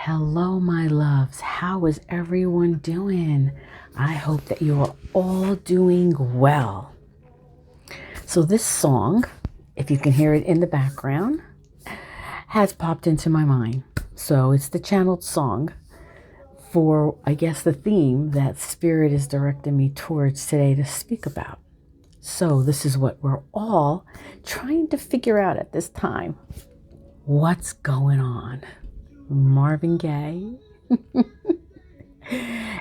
Hello, my loves. How is everyone doing? I hope that you are all doing well. So this song, if you can hear it in the background, has popped into my mind. So it's the channeled song for, I guess, the theme that Spirit is directing me towards today to speak about. So this is what we're all trying to figure out at this time. What's going on? Marvin Gaye.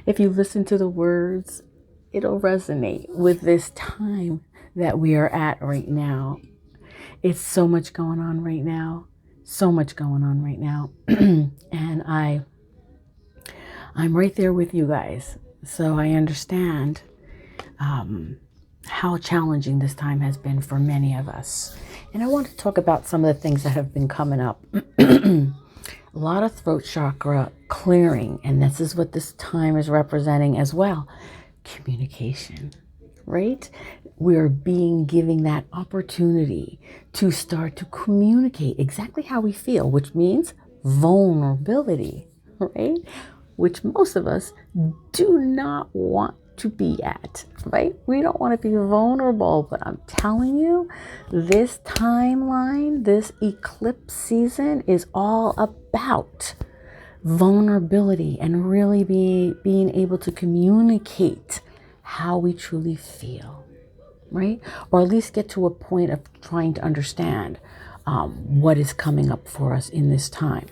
If you listen to the words, it'll resonate with this time that we are at right now. It's so much going on right now. So much going on right now. And I'm right there with you guys. So I understand how challenging this time has been for many of us. And I want to talk about some of the things that have been coming up. A lot of throat chakra clearing, and this is what this time is representing as well. Communication, right? We're given that opportunity to start to communicate exactly how we feel, which means vulnerability, right? Which most of us do not want to be at, right? We don't want to be vulnerable, but I'm telling you, this timeline, this eclipse season is all about vulnerability and really being able to communicate how we truly feel, right? Or at least get to a point of trying to understand what is coming up for us in this time.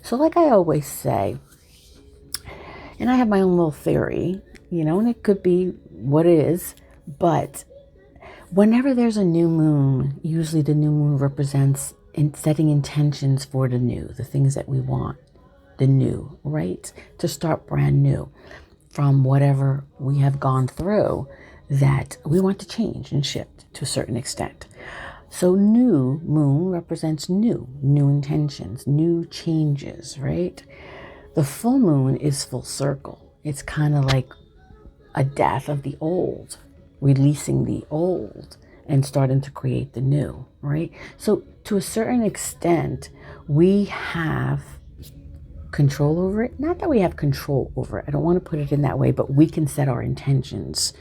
So like I always say, and I have my own little theory, and it could be what it is, but whenever there's a new moon, usually the new moon represents setting intentions for the new, the things that we want, the new, right? To start brand new from whatever we have gone through that we want to change and shift to a certain extent. So new moon represents new intentions, new changes, right? The full moon is full circle. It's kind of like a death of the old, releasing the old and starting to create the new, right? So to a certain extent, we have control over it. Not that we have control over it. I don't want to put it in that way, but we can set our intentions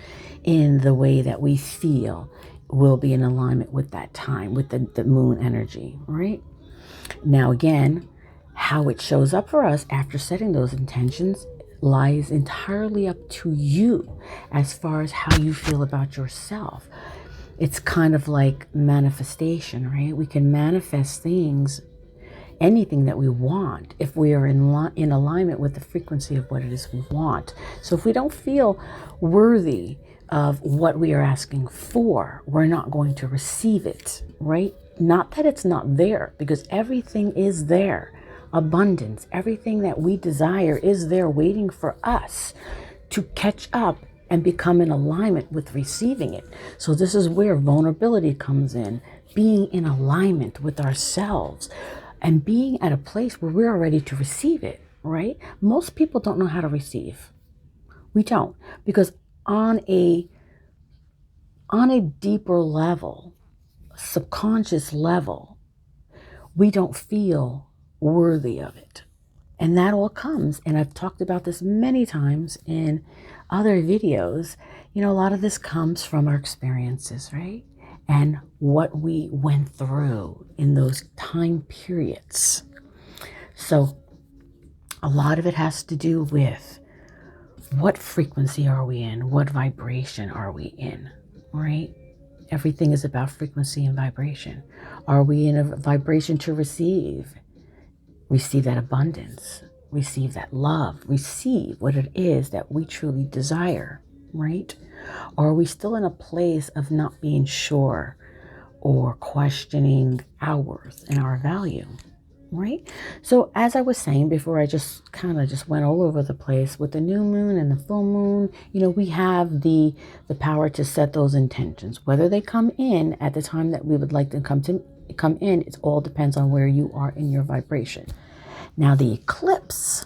in the way that we feel will be in alignment with that time, with the moon energy, right? Now, again, how it shows up for us after setting those intentions lies entirely up to you as far as how you feel about yourself. It's kind of like manifestation, right? We can manifest things, anything that we want, if we are in alignment with the frequency of what it is we want. So if we don't feel worthy of what we are asking for, we're not going to receive it, right? Not that it's not there, because everything is there. Abundance, everything that we desire is there waiting for us to catch up and become in alignment with receiving it. So this is where vulnerability comes in, being in alignment with ourselves and being at a place where we're ready to receive it, right? Most people don't know how to receive. We don't, because on a deeper level, subconscious level, we don't feel worthy of it. And that all comes, and I've talked about this many times in other videos, a lot of this comes from our experiences, right? And what we went through in those time periods. So a lot of it has to do with what frequency are we in? What vibration are we in, right? Everything is about frequency and vibration. Are we in a vibration to receive that abundance, receive that love, receive what it is that we truly desire, right? Or are we still in a place of not being sure or questioning our worth and our value, right? So as I was saying before, I just kind of went all over the place with the new moon and the full moon. We have the power to set those intentions, whether they come in at the time that we would like them come in. It all depends on where you are in your vibration. Now the eclipse,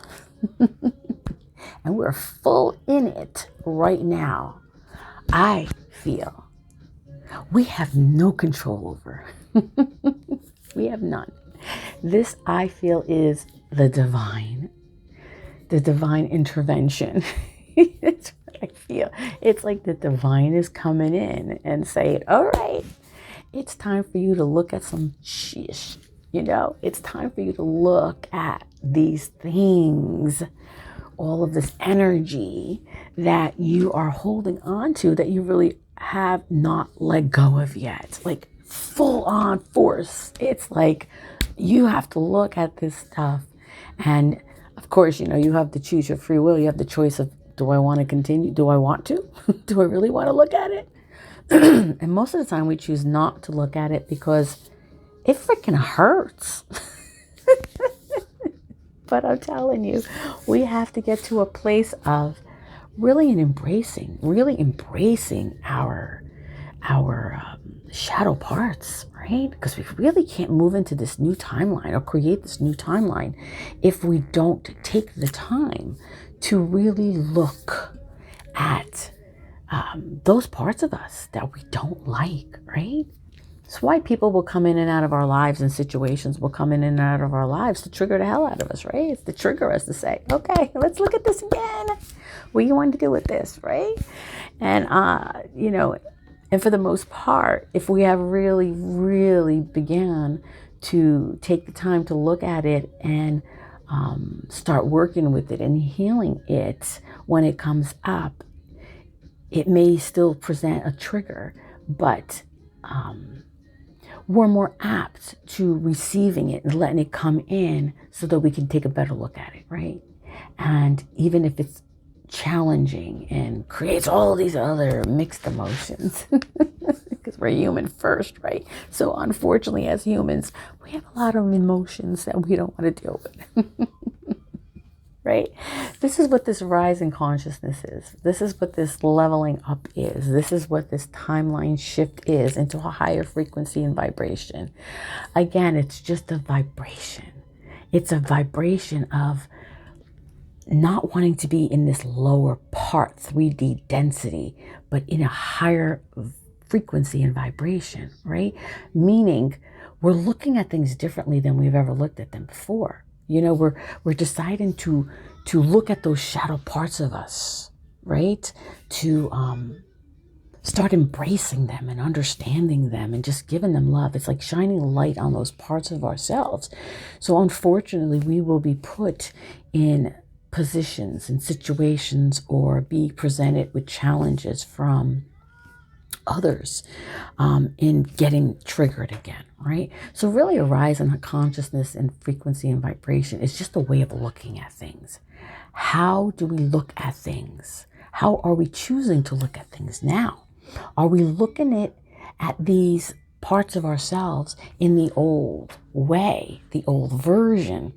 and we're full in it right now, I feel we have no control over. We have none. This, I feel, is the divine the divine intervention. It's what I feel. It's like the divine is coming in and saying, all right, it's time for you to look at some shish. It's time for you to look at these things, all of this energy that you are holding on to that you really have not let go of yet. Like full on force. It's like you have to look at this stuff. And of course, you have to choose your free will. You have the choice of, do I want to continue? Do I want to? Do I really want to look at it? And most of the time we choose not to look at it because it freaking hurts. But I'm telling you, we have to get to a place of really embracing our shadow parts, right? Because we really can't move into this new timeline or create this new timeline if we don't take the time to really look at those parts of us that we don't like, right? It's why people will come in and out of our lives, and situations will come in and out of our lives to trigger the hell out of us, right? It's to trigger us to say, okay, let's look at this again. What do you want to do with this, right? And, and for the most part, if we have really, really began to take the time to look at it and start working with it and healing it when it comes up, it may still present a trigger, but we're more apt to receiving it and letting it come in so that we can take a better look at it, right? And even if it's challenging and creates all these other mixed emotions, because we're human first, right? So unfortunately, as humans, we have a lot of emotions that we don't want to deal with. Right? This is what this rise in consciousness is. This is what this leveling up is. This is what this timeline shift is into a higher frequency and vibration. Again, it's just a vibration. It's a vibration of not wanting to be in this lower part, 3D density, but in a higher frequency and vibration, right? Meaning we're looking at things differently than we've ever looked at them before. We're deciding to look at those shadow parts of us, right? To start embracing them and understanding them and just giving them love. It's like shining light on those parts of ourselves. So unfortunately, we will be put in positions and situations or be presented with challenges from others in getting triggered again, right? So really a rise in consciousness and frequency and vibration is just a way of looking at things. How do we look at things? How are we choosing to look at things now? Are we looking at these parts of ourselves in the old way, the old version?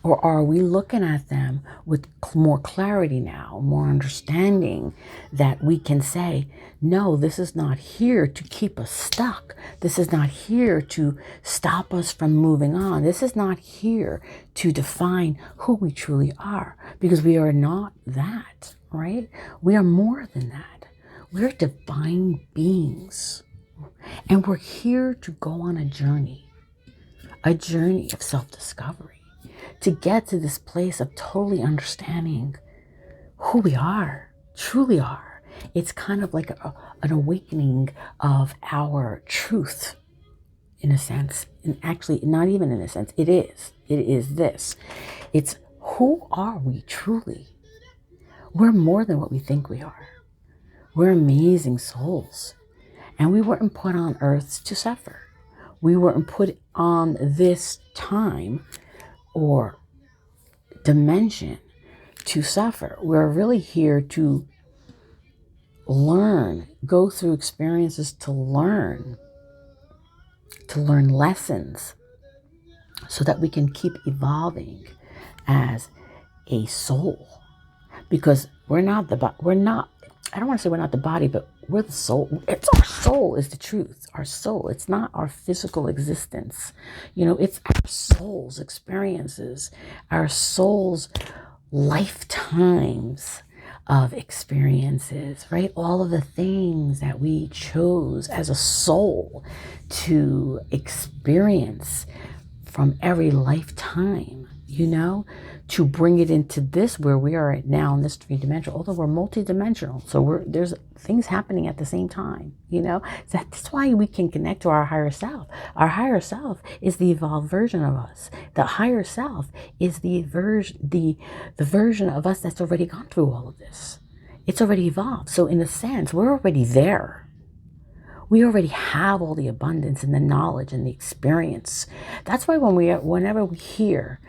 Or are we looking at them with more clarity now, more understanding that we can say, no, this is not here to keep us stuck. This is not here to stop us from moving on. This is not here to define who we truly are, because we are not that, right? We are more than that. We're divine beings, and we're here to go on a journey of self-discovery, to get to this place of totally understanding who we are, truly are. It's kind of like an awakening of our truth, in a sense. And actually, not even in a sense, it is. It is this. It's who are we truly? We're more than what we think we are. We're amazing souls. And we weren't put on earth to suffer. We weren't put on this time or dimension to suffer. We're really here to learn, go through experiences to learn lessons so that we can keep evolving as a soul. Because I don't want to say we're not the body, but we're the soul. It's our soul is the truth. Our soul. It's not our physical existence. It's our soul's experiences, our soul's lifetimes of experiences, right? All of the things that we chose as a soul to experience from every lifetime to bring it into this where we are at now in this three-dimensional, although we're multi-dimensional. So there's things happening at the same time, So that's why we can connect to our higher self. Our higher self is the evolved version of us. The higher self is the version of us that's already gone through all of this. It's already evolved. So in a sense, we're already there. We already have all the abundance and the knowledge and the experience. That's why whenever we hear,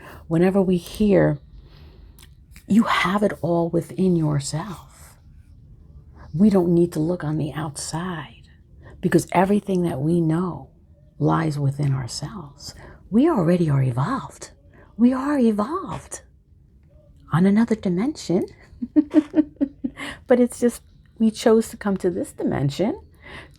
you have it all within yourself. We don't need to look on the outside because everything that we know lies within ourselves. We already are evolved. We are evolved on another dimension. But it's just, we chose to come to this dimension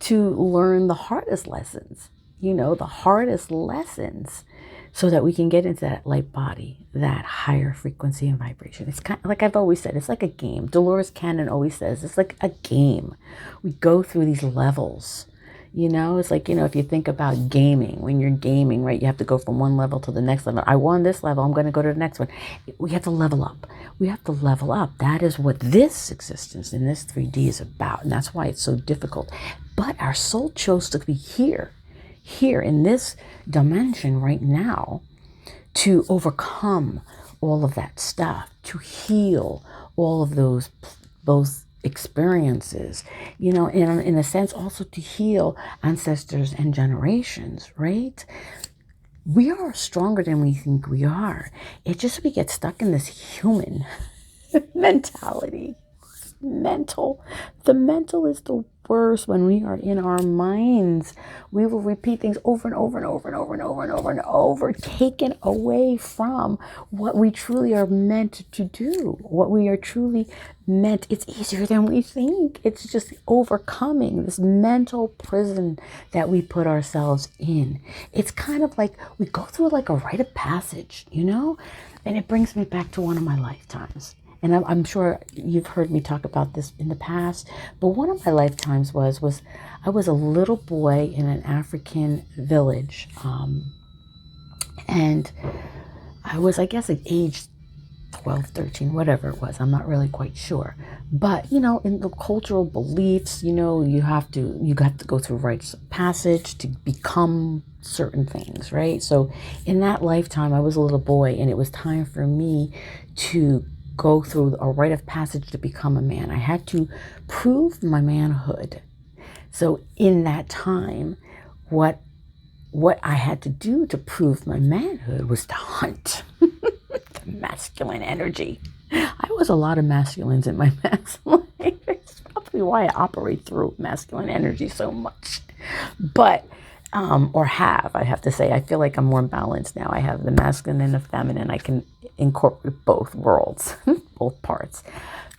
to learn the hardest lessons, the hardest lessons, so that we can get into that light body, that higher frequency and vibration. It's kind of like I've always said, it's like a game. Dolores Cannon always says, it's like a game. We go through these levels, it's like, if you think about gaming, when you're gaming, right, you have to go from one level to the next level. I won this level, I'm going to go to the next one. We have to level up. We have to level up. That is what this existence in this 3D is about. And that's why it's so difficult. But our soul chose to be here in this dimension right now to overcome all of that stuff, to heal all of those experiences, in a sense also to heal ancestors and generations, right? We are stronger than we think we are. It just, we get stuck in this human mentality. The mental is the worst. When we are in our minds, we will repeat things over and over and over and over and over and over and over, taken away from what we truly are meant to do, what we are truly meant. It's easier than we think. It's just overcoming this mental prison that we put ourselves in. It's kind of like we go through like a rite of passage, and it brings me back to one of my lifetimes. And I'm sure you've heard me talk about this in the past, but one of my lifetimes was I was a little boy in an African village, and I was, I guess, at age 12, 13, whatever it was. I'm not really quite sure. But, in the cultural beliefs, you have to go through rites of passage to become certain things, right? So in that lifetime, I was a little boy, and it was time for me to go through a rite of passage to become a man. I had to prove my manhood. So in that time, what I had to do to prove my manhood was to hunt. The masculine energy. I was a lot of masculines in my past life. It's probably why I operate through masculine energy so much. But I have to say, I feel like I'm more balanced now. I have the masculine and the feminine. I can incorporate both worlds, both parts.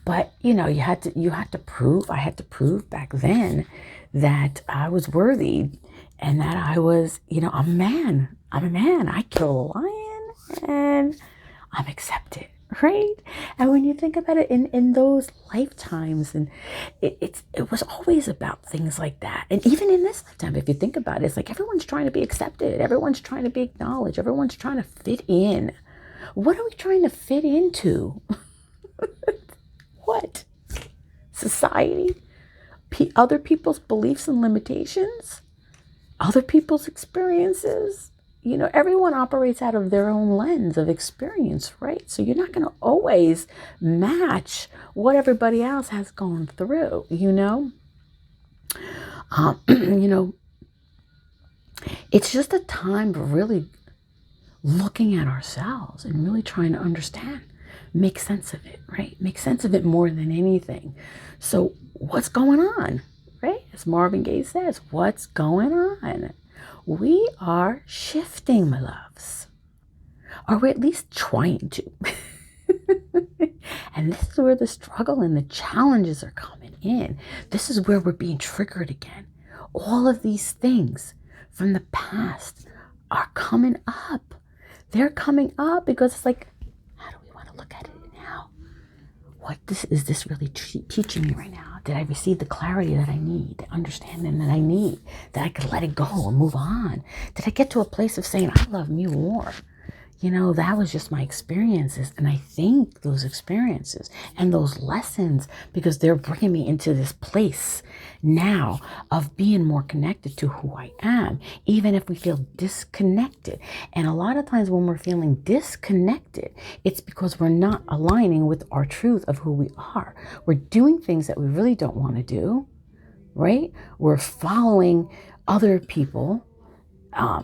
But I had to prove back then that I was worthy and that I was, I'm a man. I'm a man. I kill a lion and I'm accepted, right? And when you think about it in those lifetimes, and it was always about things like that. And even in this lifetime, if you think about it, it's like everyone's trying to be accepted. Everyone's trying to be acknowledged. Everyone's trying to fit in. What are we trying to fit into? What? Society? Other people's beliefs and limitations? Other people's experiences? Everyone operates out of their own lens of experience, right? So you're not going to always match what everybody else has gone through, It's just a time of really looking at ourselves and really trying to understand, make sense of it, right? Make sense of it more than anything. So what's going on, right? As Marvin Gaye says, what's going on? We are shifting, my loves. Or we're at least trying to. And this is where the struggle and the challenges are coming in. This is where we're being triggered again. All of these things from the past are coming up. They're coming up because it's like, how do we want to look at it now? Is this really teaching me right now? Did I receive the clarity that I need, the understanding that I need, that I could let it go and move on? Did I get to a place of saying, I love me more? that was just my experiences. And I thank those experiences and those lessons because they're bringing me into this place now of being more connected to who I am, even if we feel disconnected. And a lot of times when we're feeling disconnected, it's because we're not aligning with our truth of who we are. We're doing things that we really don't want to do, right? We're following other people,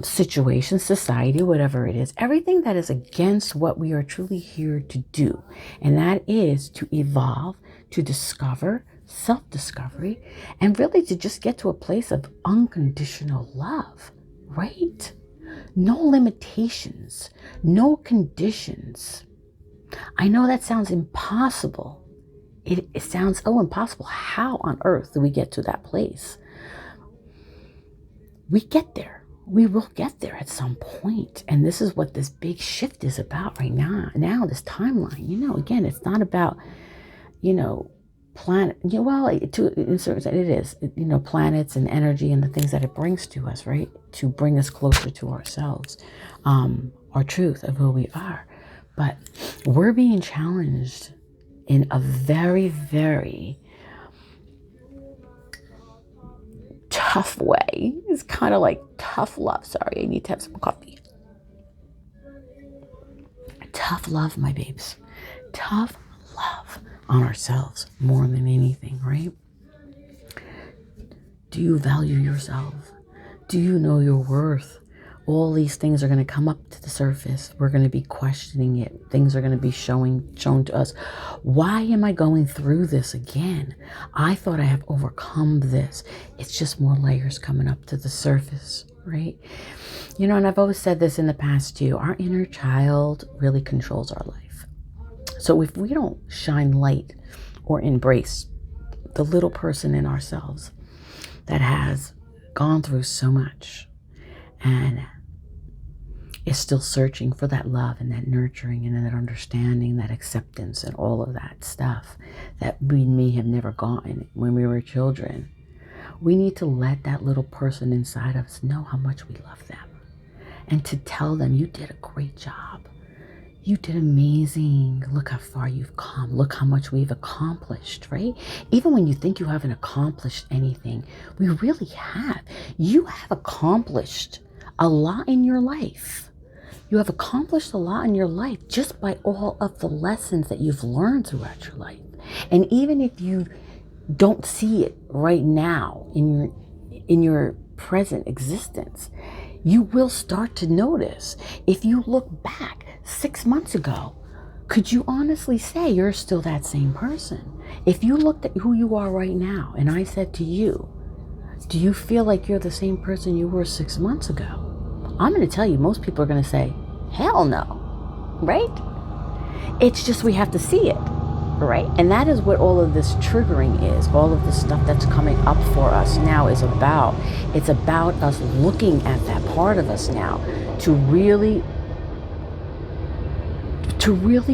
situation, society, whatever it is, everything that is against what we are truly here to do. And that is to evolve, to discover, self-discovery, and really to just get to a place of unconditional love, right? No limitations, no conditions. I know that sounds impossible. It sounds so impossible. How on earth do we get to that place? We get there. We will get there at some point. And this is what this big shift is about right now. Now, this timeline, again, it's not about, planet, to a certain extent it is, planets and energy and the things that it brings to us, right? To bring us closer to ourselves, our truth of who we are. But we're being challenged in a very, very tough way. It's kind of like tough love. Sorry, I need to have some coffee. Tough love, my babes. Tough love on ourselves more than anything, right? Do you value yourself? Do you know your worth? All these things are going to come up to the surface. We're going to be questioning it. Things are going to be shown to us. Why am I going through this again? I thought I have overcome this. It's just more layers coming up to the surface, right? And I've always said this in the past too. Our inner child really controls our life. So if we don't shine light or embrace the little person in ourselves that has gone through so much and is still searching for that love and that nurturing and that understanding, that acceptance and all of that stuff that we may have never gotten when we were children. We need to let that little person inside of us know how much we love them and to tell them, you did a great job. You did amazing. Look how far you've come. Look how much we've accomplished, right? Even when you think you haven't accomplished anything, we really have. You have accomplished a lot in your life. You have accomplished a lot in your life just by all of the lessons that you've learned throughout your life. And even if you don't see it right now in your present existence, you will start to notice. If you look back 6 months ago, could you honestly say you're still that same person? If you looked at who you are right now and I said to you, do you feel like you're the same person you were 6 months ago? I'm going to tell you, most people are going to say, hell no, right? It's just we have to see it, right? And that is what all of this triggering is. All of this stuff that's coming up for us now is about. It's about us looking at that part of us now to really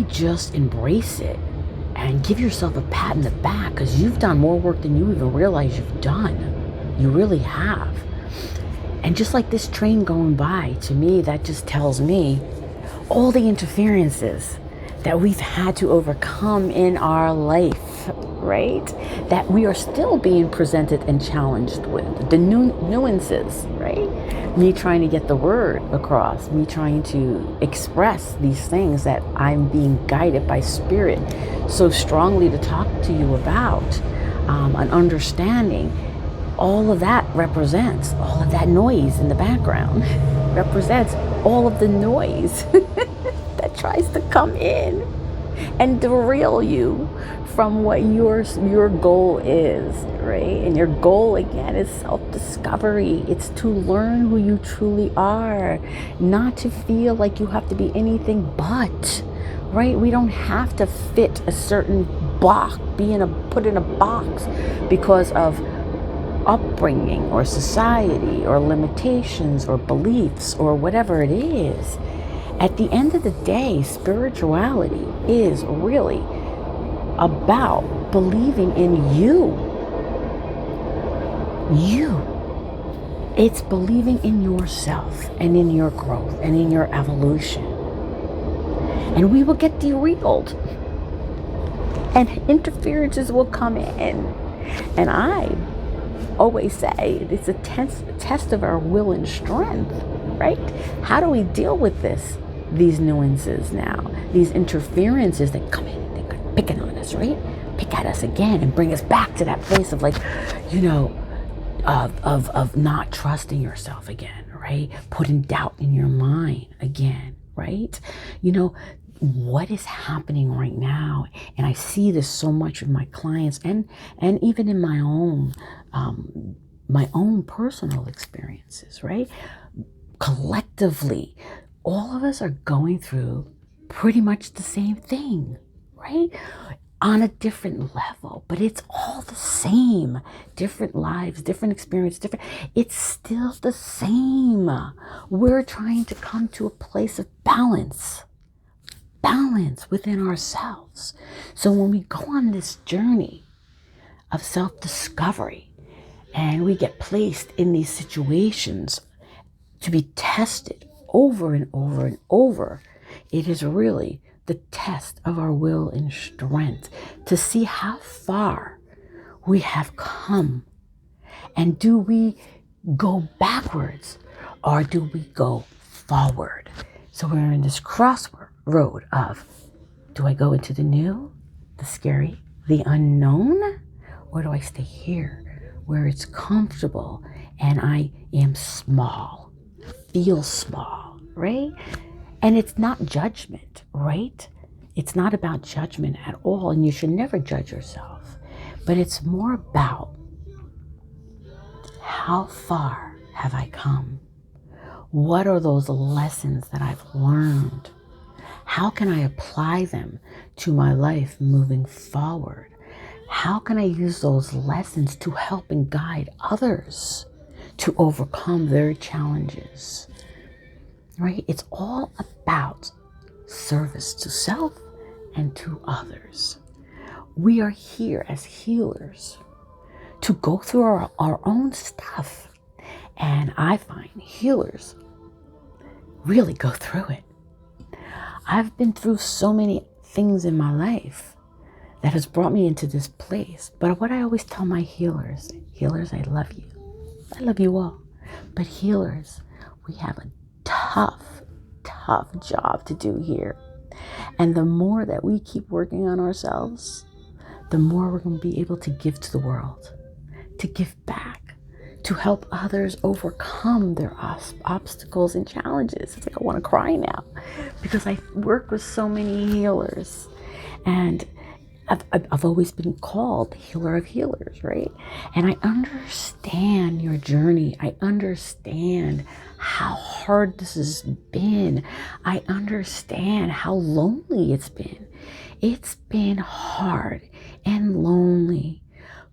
just embrace it and give yourself a pat in the back because you've done more work than you even realize you've done. You really have. And just like this train going by, to me, that just tells me all the interferences that we've had to overcome in our life, right? That we are still being presented and challenged with. The nuances, right? Me trying to get the word across, me trying to express these things that I'm being guided by spirit so strongly to talk to you about, an understanding. All of that represents all of that noise in the background, represents all of the noise that tries to come in and derail you from what your goal is, right? And your goal, again, is self-discovery. It's to learn who you truly are, not to feel like you have to be anything but, right? We don't have to fit a certain box, put in a box because of upbringing or society or limitations or beliefs or whatever it is. At the end of the day, spirituality is really about believing in you. It's believing in yourself and in your growth and in your evolution. and we will get derailed, and interferences will come in. And I always say it's a test of our will and strength, right? How do we deal with these nuances now, these interferences that come in, they're picking on us, right? Pick at us again and bring us back to that place of like, of not trusting yourself again, right? Putting doubt in your mind again, right? What is happening right now, and I see this so much with my clients and even in my own personal experiences, right? Collectively, all of us are going through pretty much the same thing, right? On a different level, but it's all the same. Different lives, different experience, it's still the same. We're trying to come to a place of balance within ourselves. So when we go on this journey of self-discovery and we get placed in these situations to be tested over and over and over, it is really the test of our will and strength to see how far we have come. And do we go backwards or do we go forward? So we're in this crossroad of, do I go into the new, the scary, the unknown, or do I stay here where it's comfortable and I am small, feel small, right? And it's not judgment, right? It's not about judgment at all, and you should never judge yourself. But it's more about, how far have I come? What are those lessons that I've learned? How can I apply them to my life moving forward? How can I use those lessons to help and guide others to overcome their challenges? Right? It's all about service to self and to others. We are here as healers to go through our own stuff. And I find healers really go through it. I've been through so many things in my life that has brought me into this place. But what I always tell my healers, I love you. I love you all. But healers, we have a tough job to do here. And the more that we keep working on ourselves, the more we're going to be able to give to the world, to give back, to help others overcome their obstacles and challenges. It's like I want to cry now because I work with so many healers, and I've always been called the healer of healers, right? And I understand your journey. I understand how hard this has been. I understand how lonely it's been. It's been hard and lonely.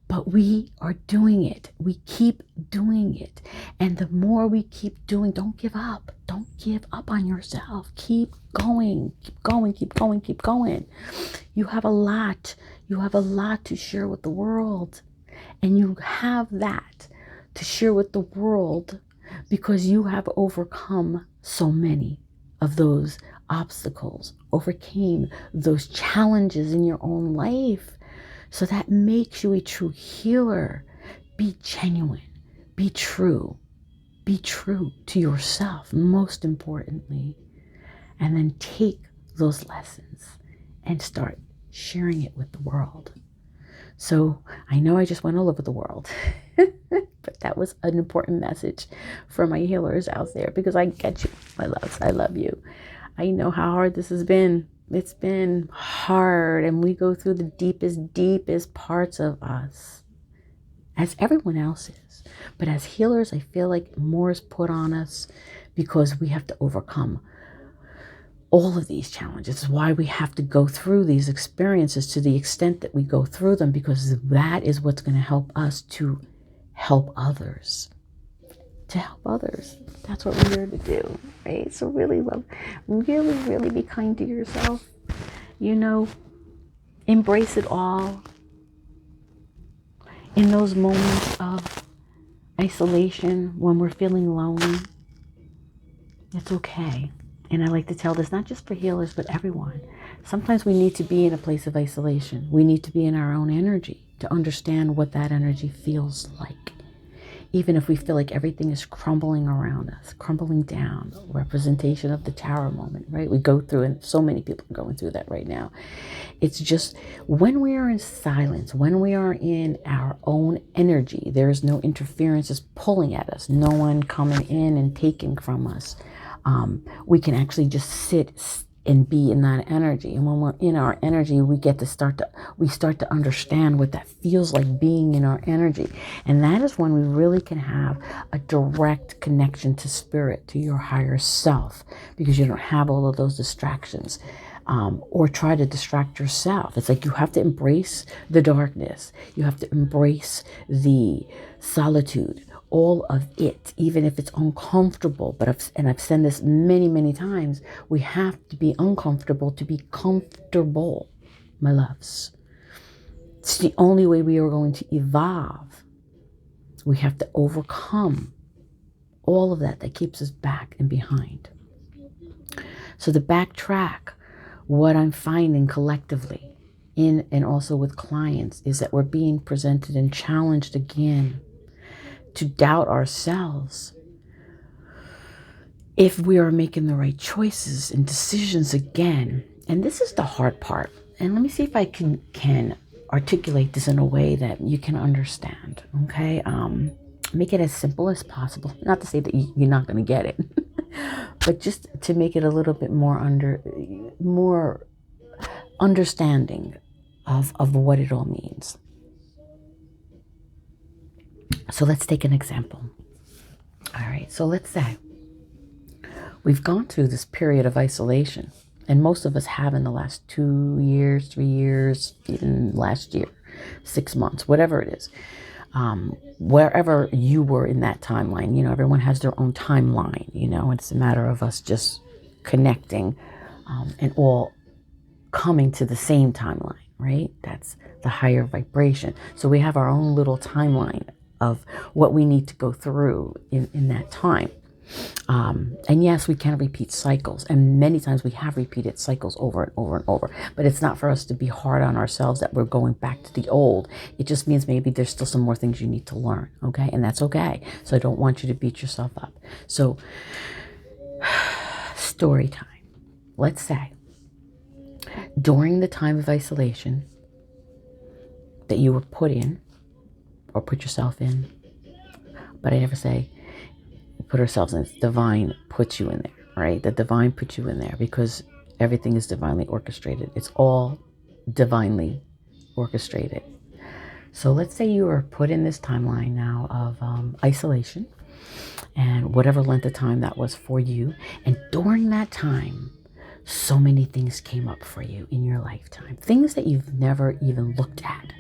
But we are doing it. We keep doing it. And the more we keep doing, don't give up. Don't give up on yourself. Keep going. Keep going. Keep going. Keep going. You have a lot. You have a lot to share with the world. And you have that to share with the world because you have overcome so many of those obstacles, overcame those challenges in your own life. So that makes you a true healer. Be genuine. Be true. Be true to yourself, most importantly. And then take those lessons and start sharing it with the world. So I know I just went all over the world, but that was an important message for my healers out there because I get you, my loves. I love you. I know how hard this has been. It's been hard, and we go through the deepest parts of us, as everyone else is. But as healers, I feel like more is put on us because we have to overcome all of these challenges. It's why we have to go through these experiences to the extent that we go through them, because that is what's going to help us to help others. To help others. That's what we're here to do, right? So really be kind to yourself. Embrace it all. In those moments of isolation, when we're feeling lonely, it's okay. And I like to tell this not just for healers, but everyone. Sometimes we need to be in a place of isolation. We need to be in our own energy to understand what that energy feels like. Even if we feel like everything is crumbling around us, crumbling down, representation of the tower moment, right? We go through, and so many people are going through that right now. It's just when we are in silence, when we are in our own energy, there is no interferences pulling at us, no one coming in and taking from us. We can actually just sit and be in that energy. And when we're in our energy, we start to understand what that feels like, being in our energy. And that is when we really can have a direct connection to spirit, to your higher self, because you don't have all of those distractions. Or try to distract yourself. It's like you have to embrace the darkness. You have to embrace the solitude, all of it, even if it's uncomfortable. But I've said this many, many times, we have to be uncomfortable to be comfortable, my loves. It's the only way we are going to evolve. We have to overcome all of that keeps us back and behind. So to backtrack, what I'm finding collectively in and also with clients is that we're being presented and challenged again to doubt ourselves if we are making the right choices and decisions again. And this is the hard part. And let me see if I can articulate this in a way that you can understand. Okay. Make it as simple as possible. Not to say that you're not going to get it, but just to make it a little bit more understanding of what it all means. So let's take an example. All right. So let's say we've gone through this period of isolation, and most of us have in the last 2 years, 3 years, even last year, 6 months, whatever it is. Wherever you were in that timeline, everyone has their own timeline, it's a matter of us just connecting and all coming to the same timeline, right? That's the higher vibration. So we have our own little timeline of what we need to go through in that time. And yes, we can repeat cycles, and many times we have repeated cycles over and over and over, but it's not for us to be hard on ourselves that we're going back to the old. It just means maybe there's still some more things you need to learn. Okay. And that's okay. So I don't want you to beat yourself up. So story time. Let's say during the time of isolation that you were put in or put yourself in, but I never say put ourselves in. It's divine puts you in there, right? The divine puts you in there because everything is divinely orchestrated. It's all divinely orchestrated. So let's say you were put in this timeline now of isolation and whatever length of time that was for you. And during that time, so many things came up for you in your lifetime, things that you've never even looked at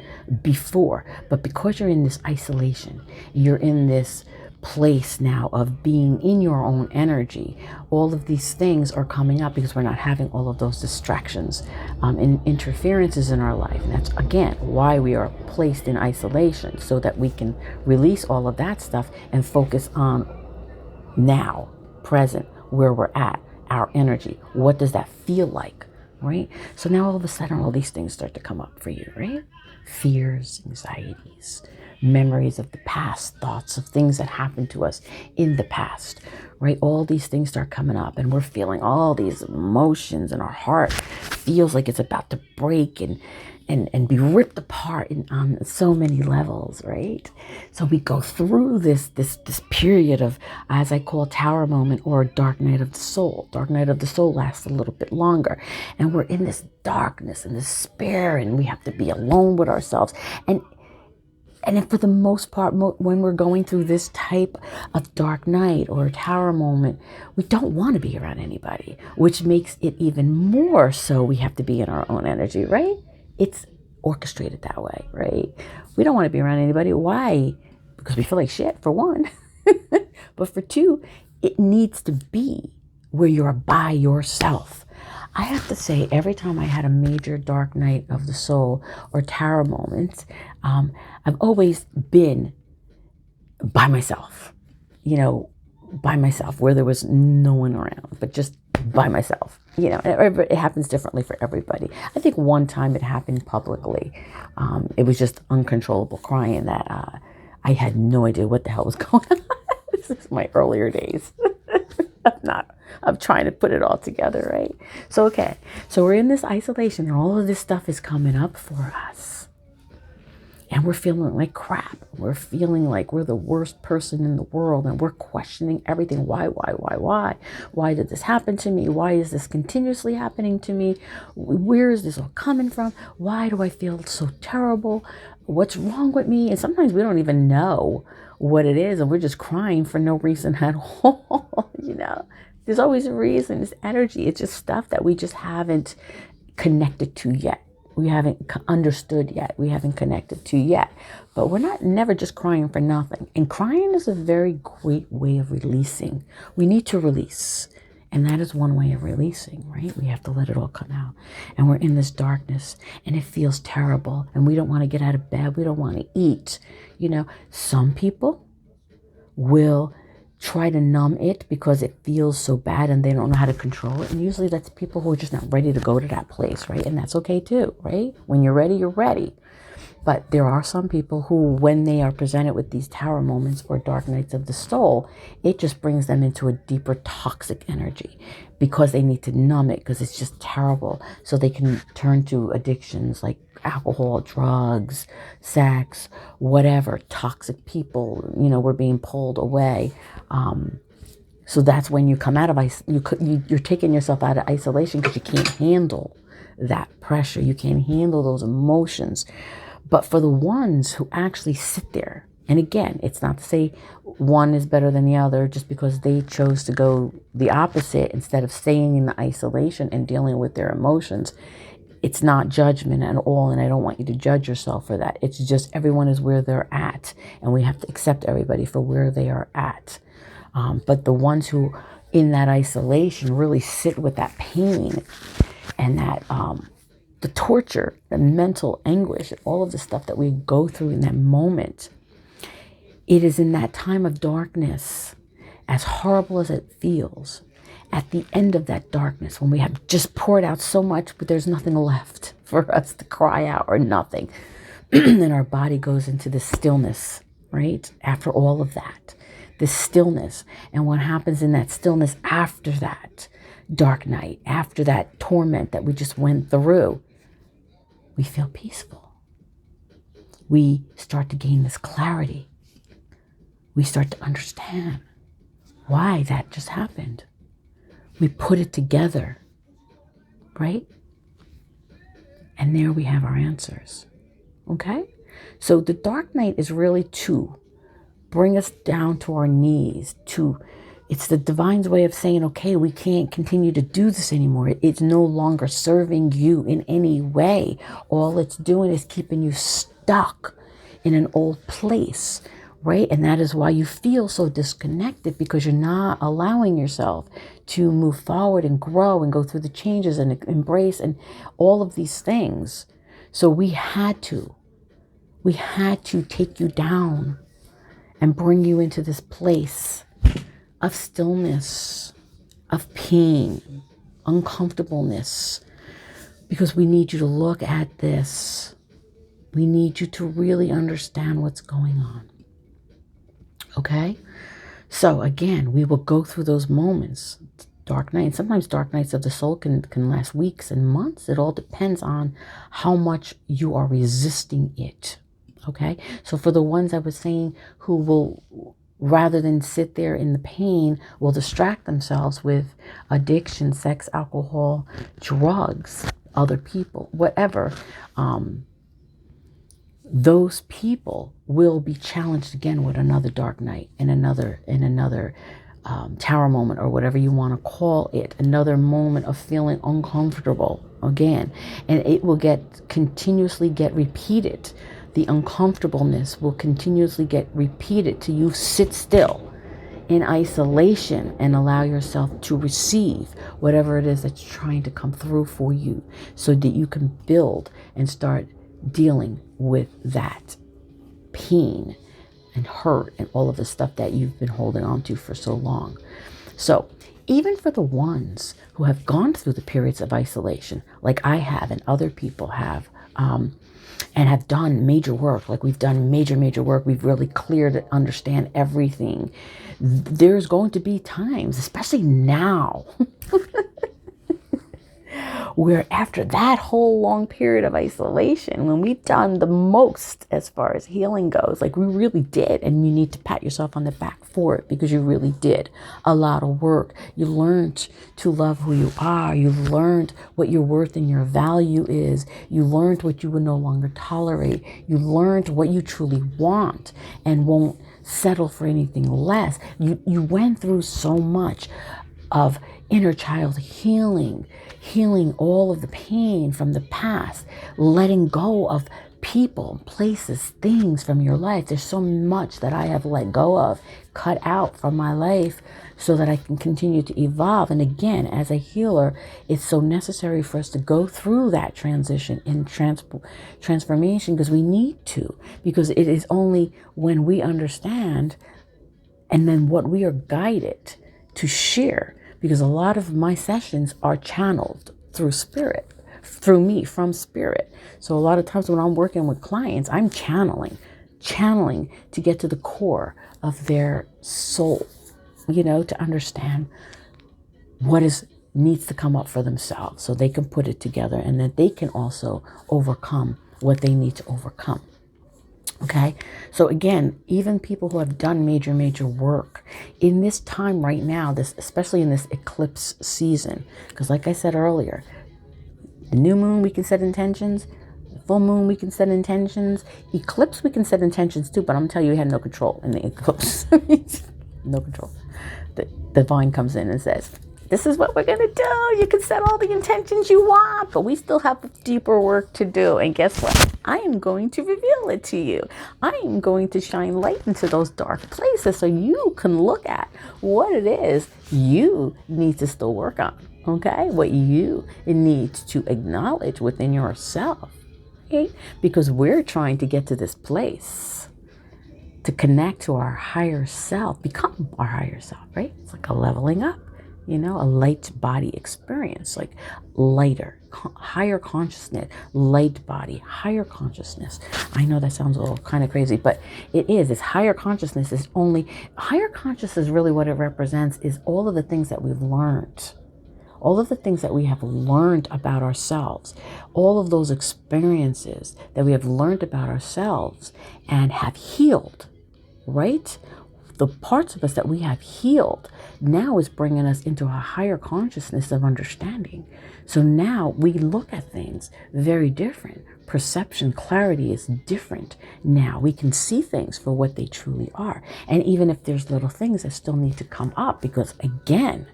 before. But because you're in this isolation, you're in this place now of being in your own energy, all of these things are coming up because we're not having all of those distractions and interferences in our life. And that's again why we are placed in isolation, so that we can release all of that stuff and focus on now, present, where we're at, our energy. What does that feel like, right? So now all of a sudden all these things start to come up for you, right? Fears, anxieties, memories of the past, thoughts of things that happened to us in the past, right? All these things start coming up and we're feeling all these emotions, and our heart feels like it's about to break and be ripped apart on so many levels, right? So we go through this period of, as I call, tower moment or dark night of the soul. Dark night of the soul lasts a little bit longer, and we're in this darkness and despair, and we have to be alone with ourselves. And for the most part, when we're going through this type of dark night or tower moment, we don't want to be around anybody, which makes it even more so we have to be in our own energy, right? It's orchestrated that way, right? We don't want to be around anybody. Why? Because we feel like shit, for one. But for two, it needs to be where you're by yourself. I have to say, every time I had a major dark night of the soul or tower moment, I've always been by myself, by myself, where there was no one around, but just by myself. It happens differently for everybody. I think one time it happened publicly. It was just uncontrollable crying that I had no idea what the hell was going on. This is my earlier days. I'm trying to put it all together, right? So we're in this isolation and all of this stuff is coming up for us. And we're feeling like crap. We're feeling like we're the worst person in the world. And we're questioning everything. Why? Why did this happen to me? Why is this continuously happening to me? Where is this all coming from? Why do I feel so terrible? What's wrong with me? And sometimes we don't even know what it is. And we're just crying for no reason at all. There's always a reason. It's energy. It's just stuff that we just haven't connected to yet. We haven't understood yet. We haven't connected to yet. But we're never just crying for nothing. And crying is a very great way of releasing. We need to release. And that is one way of releasing, right? We have to let it all come out. And we're in this darkness and it feels terrible. And we don't want to get out of bed. We don't want to eat. Some people will try to numb it because it feels so bad and they don't know how to control it. And usually that's people who are just not ready to go to that place, right? And that's okay too, right? When you're ready, you're ready. But there are some people who, when they are presented with these tower moments or dark nights of the soul, it just brings them into a deeper toxic energy because they need to numb it because it's just terrible. So they can turn to addictions like alcohol, drugs, sex, whatever, toxic people, we're being pulled away. So that's when you come out of you're taking yourself out of isolation because you can't handle that pressure. You can't handle those emotions. But for the ones who actually sit there, and again, it's not to say one is better than the other just because they chose to go the opposite instead of staying in the isolation and dealing with their emotions. It's not judgment at all, and I don't want you to judge yourself for that. It's just everyone is where they're at, and we have to accept everybody for where they are at. But the ones who in that isolation really sit with that pain and that the torture, the mental anguish, all of the stuff that we go through in that moment, it is in that time of darkness, as horrible as it feels, at the end of that darkness, when we have just poured out so much, but there's nothing left for us to cry out or nothing. Then our body goes into this stillness, right? After all of that, this stillness. And what happens in that stillness after that dark night, after that torment that we just went through, we feel peaceful. We start to gain this clarity. We start to understand why that just happened. We put it together, right? And there we have our answers, okay? So the dark night is really to bring us down to our knees, it's the divine's way of saying, okay, we can't continue to do this anymore. It's no longer serving you in any way. All it's doing is keeping you stuck in an old place, right? And that is why you feel so disconnected, because you're not allowing yourself to move forward and grow and go through the changes and embrace and all of these things. So we had to take you down and bring you into this place of stillness, of pain, uncomfortableness, because we need you to look at this. We need you to really understand what's going on. Okay? So again, we will go through those moments, dark nights. Sometimes dark nights of the soul can last weeks and months. It all depends on how much you are resisting it. Okay? So for the ones I was saying who will, rather than sit there in the pain, will distract themselves with addiction, sex, alcohol, drugs, other people, whatever, those people will be challenged again with another dark night and another tower moment, or whatever you want to call it, another moment of feeling uncomfortable again, and it will continuously get repeated. The uncomfortableness will continuously get repeated till you sit still in isolation and allow yourself to receive whatever it is that's trying to come through for you, so that you can build and start dealing with that pain and hurt and all of the stuff that you've been holding on to for so long. So even for the ones who have gone through the periods of isolation, like I have and other people have, and have done major work, like we've done major work, we've really cleared and understand everything. There's going to be times, especially now, where after that whole long period of isolation, when we've done the most as far as healing goes, like we really did, and you need to pat yourself on the back for it, because you really did a lot of work. You learned to love who you are. You learned what your worth and your value is. You learned what you would no longer tolerate. You learned what you truly want and won't settle for anything less. You went through so much of inner child healing all of the pain from the past, letting go of people, places, things from your life. There's so much that I have let go of, cut out from my life so that I can continue to evolve. And again, as a healer, it's so necessary for us to go through that transition and transformation, because we need to, because it is only when we understand and then what we are guided to share, because a lot of my sessions are channeled through spirit, through me, from spirit. So a lot of times when I'm working with clients, I'm channeling to get to the core of their soul, to understand what needs to come up for themselves so they can put it together, and that they can also overcome what they need to overcome. Okay, so again, even people who have done major work in this time right now, especially in this eclipse season, because like I said earlier, the new moon, we can set intentions. The full moon, we can set intentions. Eclipse, we can set intentions too, but I'm telling you, we had no control in the eclipse. No control. The divine comes in and says, this is what we're going to do. You can set all the intentions you want, but we still have deeper work to do. And guess what? I am going to reveal it to you. I am going to shine light into those dark places so you can look at what it is you need to still work on. Okay? What you need to acknowledge within yourself. Okay? Because we're trying to get to this place to connect to our higher self, become our higher self, right? It's like a leveling up. A light body experience, like lighter, higher consciousness, light body, higher consciousness. I know that sounds a little kind of crazy, but it is. It's higher consciousness is only, higher consciousness really what it represents is all of the things that we've learned, all of the things that we have learned about ourselves, all of those experiences that we have learned about ourselves and have healed, right? The parts of us that we have healed now is bringing us into a higher consciousness of understanding. So now we look at things very different. Perception, clarity is different. Now we can see things for what they truly are. And even if there's little things that still need to come up, because again,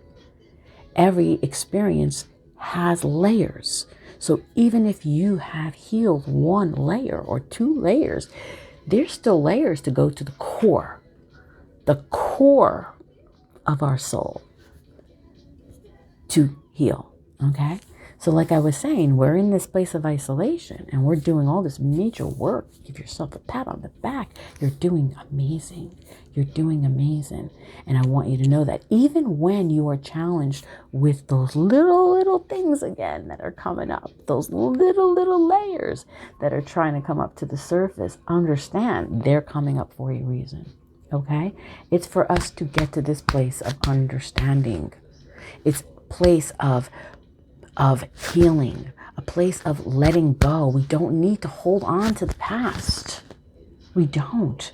every experience has layers. So even if you have healed one layer or two layers, there's still layers to go to the core of our soul to heal. Okay? So like I was saying, we're in this place of isolation and we're doing all this major work. Give yourself a pat on the back. You're doing amazing. You're doing amazing. And I want you to know that even when you are challenged with those little things again that are coming up, those little layers that are trying to come up to the surface, understand they're coming up for a reason. Okay? It's for us to get to this place of understanding. It's a place of healing, a place of letting go. We don't need to hold on to the past. We don't.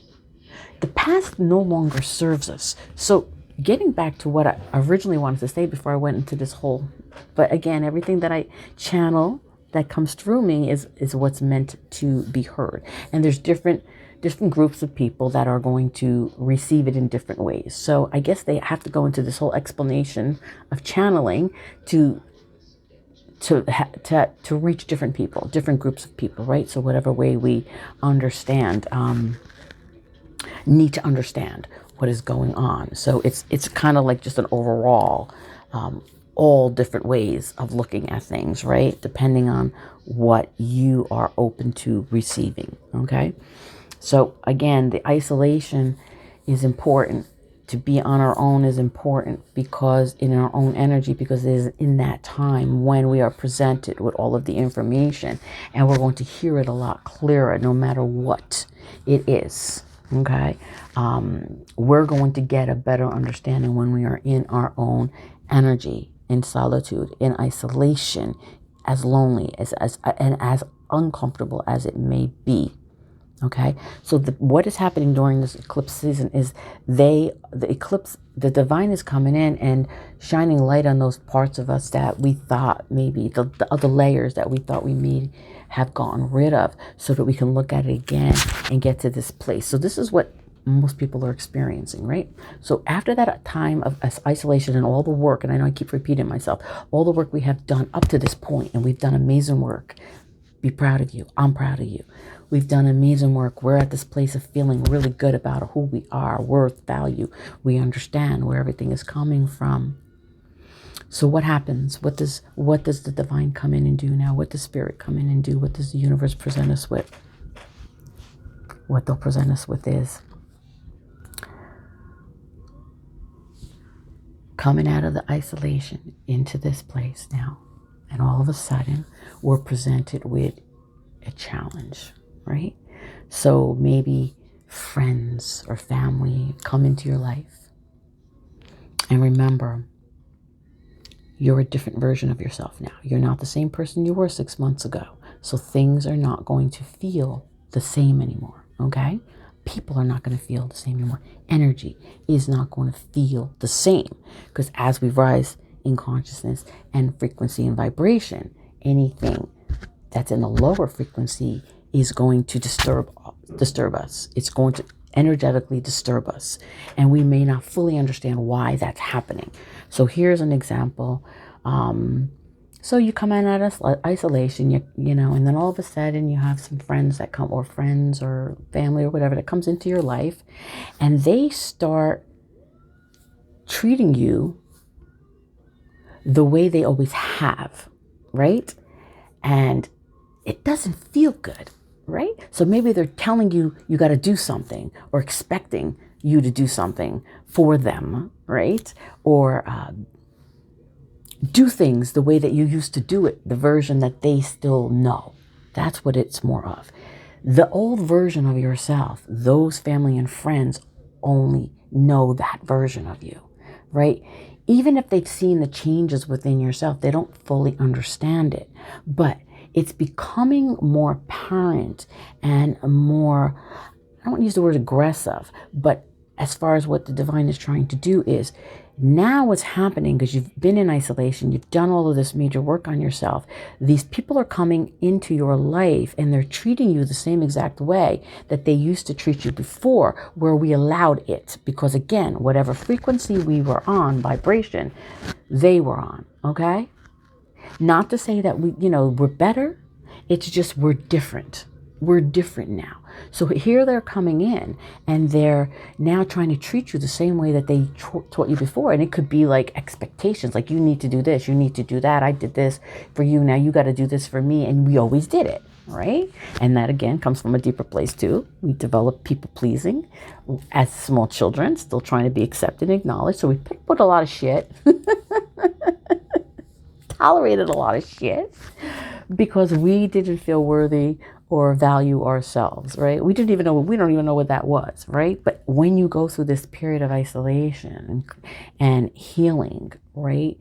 The past no longer serves us. So getting back to what I originally wanted to say before I went into this whole, but again, everything that I channel that comes through me is what's meant to be heard. And there's different groups of people that are going to receive it in different ways. So I guess they have to go into this whole explanation of channeling to reach different people, different groups of people, right? So whatever way we understand, need to understand what is going on. So it's kind of like just an overall, all different ways of looking at things, right? Depending on what you are open to receiving, okay? So again, the isolation is important to be on our own is important, because in our own energy, because it is in that time when we are presented with all of the information, and we're going to hear it a lot clearer no matter what it is. Okay, we're going to get a better understanding when we are in our own energy, in solitude, in isolation, as lonely and as uncomfortable as it may be. Okay, so what is happening during this eclipse season is the divine is coming in and shining light on those parts of us that we thought maybe, the other layers that we thought we may have gotten rid of, so that we can look at it again and get to this place. So this is what most people are experiencing, right? So after that time of isolation and all the work, and I know I keep repeating myself, all the work we have done up to this point, and we've done amazing work. Be proud of you. I'm proud of you. We've done amazing work. We're at this place of feeling really good about who we are, worth, value. We understand where everything is coming from. So what happens? What does the divine come in and do now? What does spirit come in and do? What does the universe present us with? What they'll present us with is coming out of the isolation into this place now. And all of a sudden, we're presented with a challenge, right? So maybe friends or family come into your life. And remember, you're a different version of yourself now. You're not the same person you were 6 months ago. So things are not going to feel the same anymore, okay? People are not going to feel the same anymore. Energy is not going to feel the same, because as we rise in consciousness and frequency and vibration, anything that's in a lower frequency is going to disturb us. It's going to energetically disturb us, and we may not fully understand why that's happening. So here's an example. So you come in out of isolation, you know, and then all of a sudden you have some friends that come, or friends or family or whatever that comes into your life, and they start treating you the way they always have, right? And it doesn't feel good, right? So maybe they're telling you you got to do something, or expecting you to do something for them, right? Or do things the way that you used to do it, the version that they still know. That's what it's more of. The old version of yourself, those family and friends only know that version of you, right? Even if they've seen the changes within yourself, they don't fully understand it. But it's becoming more apparent and more, I don't want to use the word aggressive, but as far as what the divine is trying to do is, now what's happening, because you've been in isolation, you've done all of this major work on yourself, these people are coming into your life and they're treating you the same exact way that they used to treat you before, where we allowed it. Because again, whatever frequency we were on, vibration, they were on, okay? Not to say that we're better. It's just we're different. We're different now. So here they're coming in and they're now trying to treat you the same way that they taught you before. And it could be like expectations, like you need to do this, you need to do that. I did this for you, now you got to do this for me. And we always did it, right? And that again comes from a deeper place too. We develop people pleasing as small children, still trying to be accepted and acknowledged. So we put up with a lot of shit, tolerated a lot of shit, because we didn't feel worthy or value ourselves, right? We don't even know what that was, right? But when you go through this period of isolation and healing, right?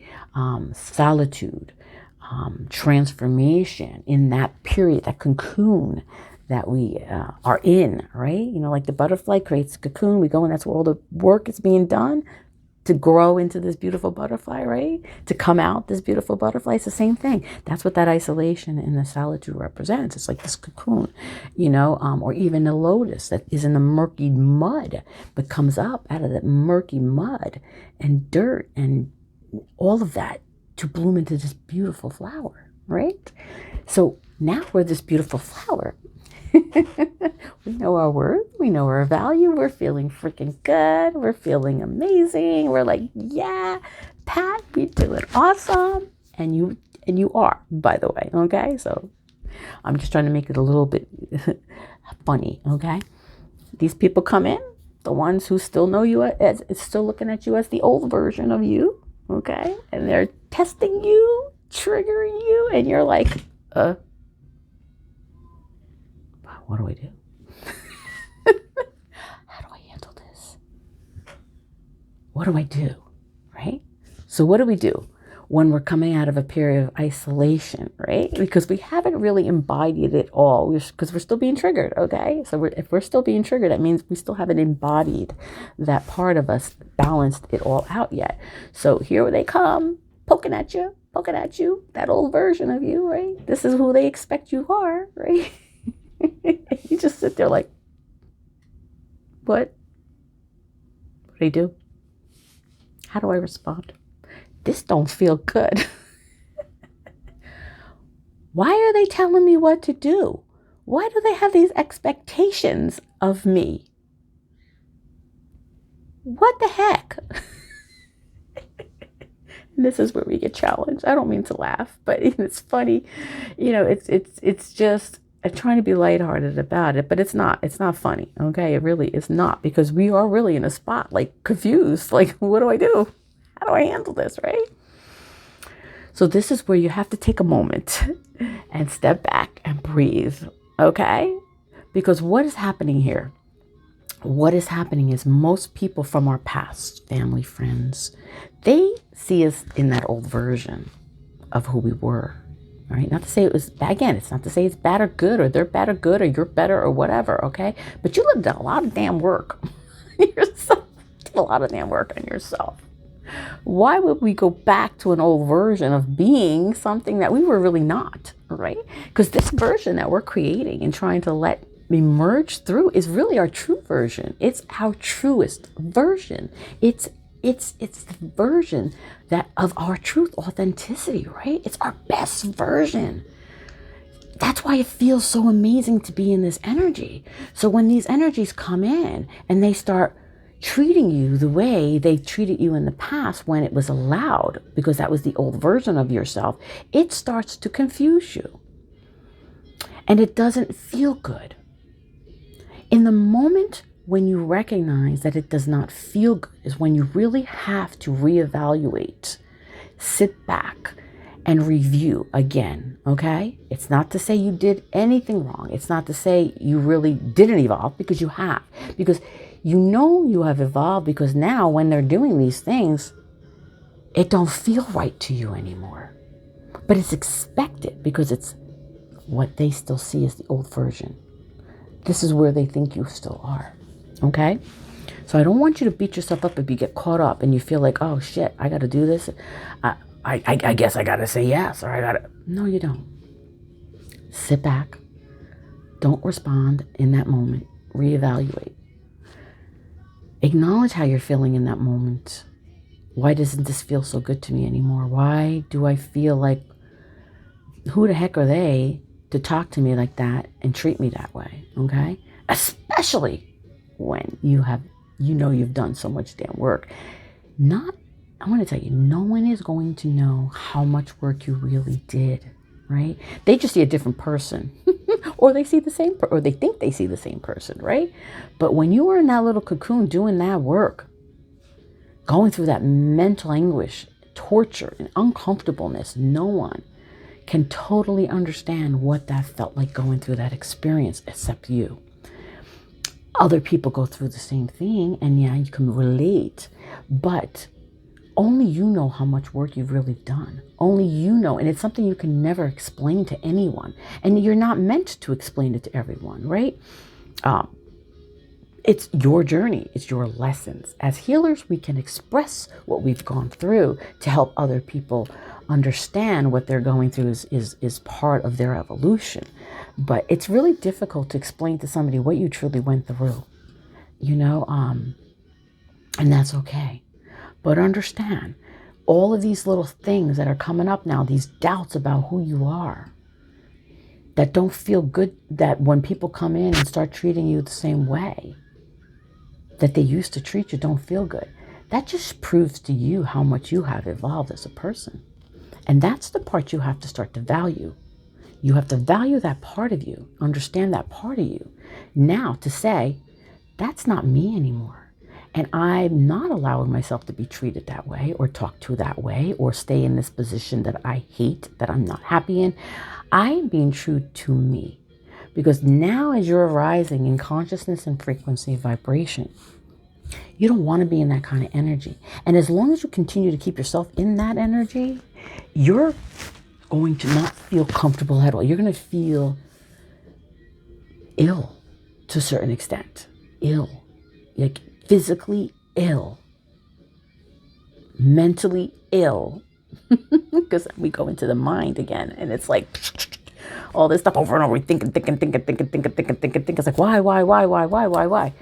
Solitude, transformation, in that period, that cocoon that we are in, right? Like the butterfly creates a cocoon, we go and that's where all the work is being done to grow into this beautiful butterfly, right? To come out this beautiful butterfly. It's the same thing. That's what that isolation and the solitude represents. It's like this cocoon, or even the lotus that is in the murky mud, but comes up out of that murky mud and dirt and all of that to bloom into this beautiful flower, right? So now we're this beautiful flower. We know our worth, we know our value, we're feeling freaking good, we're feeling amazing, we're like, yeah, Pat, you're doing awesome, and you are, by the way, okay? So I'm just trying to make it a little bit funny, okay? These people come in, the ones who still know you as, still looking at you as the old version of you, okay? And they're testing you, triggering you, and you're like, what do I do? How do I handle this? What do I do, right? So what do we do when we're coming out of a period of isolation, right? Because we haven't really embodied it all, because we're still being triggered, okay? So if we're still being triggered, that means we still haven't embodied that part of us, balanced it all out yet. So here they come, poking at you, that old version of you, right? This is who they expect you are, right? You just sit there like, what? What do I do? How do I respond? This don't feel good. Why are they telling me what to do? Why do they have these expectations of me? What the heck? And this is where we get challenged. I don't mean to laugh, but it's funny. You know, it's just, I'm trying to be lighthearted about it, but it's not funny. Okay. It really is not, because we are really in a spot, like confused. Like, what do I do? How do I handle this? Right. So this is where you have to take a moment and step back and breathe. Okay. Because what is happening here? What is happening is most people from our past, family, friends, they see us in that old version of who we were. All right. Not to say it was bad. Again, it's not to say it's bad or good, or they're bad or good, or you're better or whatever. Okay. But you lived a lot of damn work yourself. A lot of damn work on yourself. Why would we go back to an old version of being something that we were really not, right? Because this version that we're creating and trying to let emerge through is really our true version. It's our truest version. It's the version that of our truth, authenticity, right? It's our best version. That's why it feels so amazing to be in this energy. So when these energies come in and they start treating you the way they treated you in the past when it was allowed, because that was the old version of yourself, it starts to confuse you. And it doesn't feel good. In the moment when you recognize that it does not feel good is when you really have to reevaluate, sit back and review again, okay? It's not to say you did anything wrong. It's not to say you really didn't evolve, because you have. Because you know you have evolved, because now when they're doing these things, it don't feel right to you anymore. But it's expected, because it's what they still see as the old version. This is where they think you still are, okay? So I don't want you to beat yourself up if you get caught up and you feel like, oh shit, I got to do this. I guess I got to say yes, or I got to. No, you don't. Sit back. Don't respond in that moment. Reevaluate. Acknowledge how you're feeling in that moment. Why doesn't this feel so good to me anymore? Why do I feel like, who the heck are they to talk to me like that and treat me that way? Okay? Especially when you've done so much damn work. I want to tell you, no one is going to know how much work you really did, right? They just see a different person. Or they see the same, or they think they see the same person, right? But when you were in that little cocoon doing that work, going through that mental anguish, torture, and uncomfortableness, no one can totally understand what that felt like going through that experience except you. Other people go through the same thing, and yeah, you can relate, but only you know how much work you've really done. Only you know, and it's something you can never explain to anyone. And you're not meant to explain it to everyone, right? It's your journey. It's your lessons. As healers, we can express what we've gone through to help other people understand what they're going through is part of their evolution. But it's really difficult to explain to somebody what you truly went through, and that's okay. But understand, all of these little things that are coming up now, these doubts about who you are, that don't feel good, that when people come in and start treating you the same way that they used to treat you, don't feel good. That just proves to you how much you have evolved as a person. And that's the part you have to start to value. You have to value that part of you, understand that part of you. Now to say, That's not me anymore. And I'm not allowing myself to be treated that way or talked to that way or stay in this position that I hate, that I'm not happy in. I'm being true to me. Because now as you're rising in consciousness and frequency vibration, you don't want to be in that kind of energy. And as long as you continue to keep yourself in that energy, you're going to not feel comfortable at all. You're going to feel ill to a certain extent. Ill. Like physically ill. Mentally ill. Because we go into the mind again. And it's like all this stuff over and over. Thinking. It's like, why?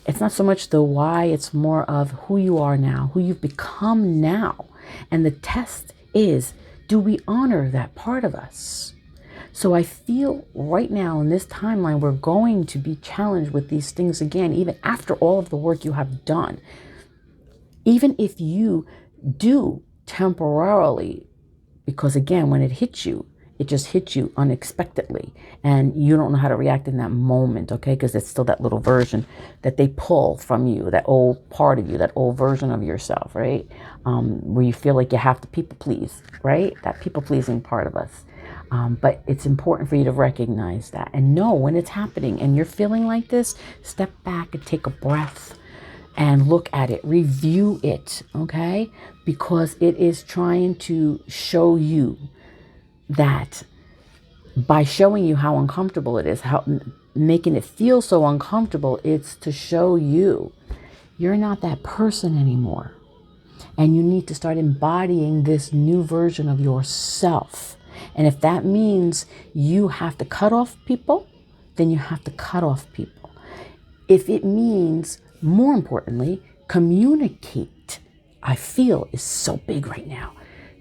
It's not so much the why, it's more of who you are now, who you've become now. And the test is, do we honor that part of us? So I feel right now in this timeline, we're going to be challenged with these things again, even after all of the work you have done. Even if you do temporarily, because again, when it hits you, it just hits you unexpectedly and you don't know how to react in that moment, okay? Because it's still that little version that they pull from you, that old part of you, that old version of yourself, right? Where you feel like you have to people please, right? That people pleasing part of us. But it's important for you to recognize that and know when it's happening and you're feeling like this, step back and take a breath and look at it, review it, okay? Because it is trying to show you that by showing you how uncomfortable it is, how making it feel so uncomfortable, it's to show you you're not that person anymore. And you need to start embodying this new version of yourself. And if that means you have to cut off people, then you have to cut off people. If it means, more importantly, communicate, I feel is so big right now.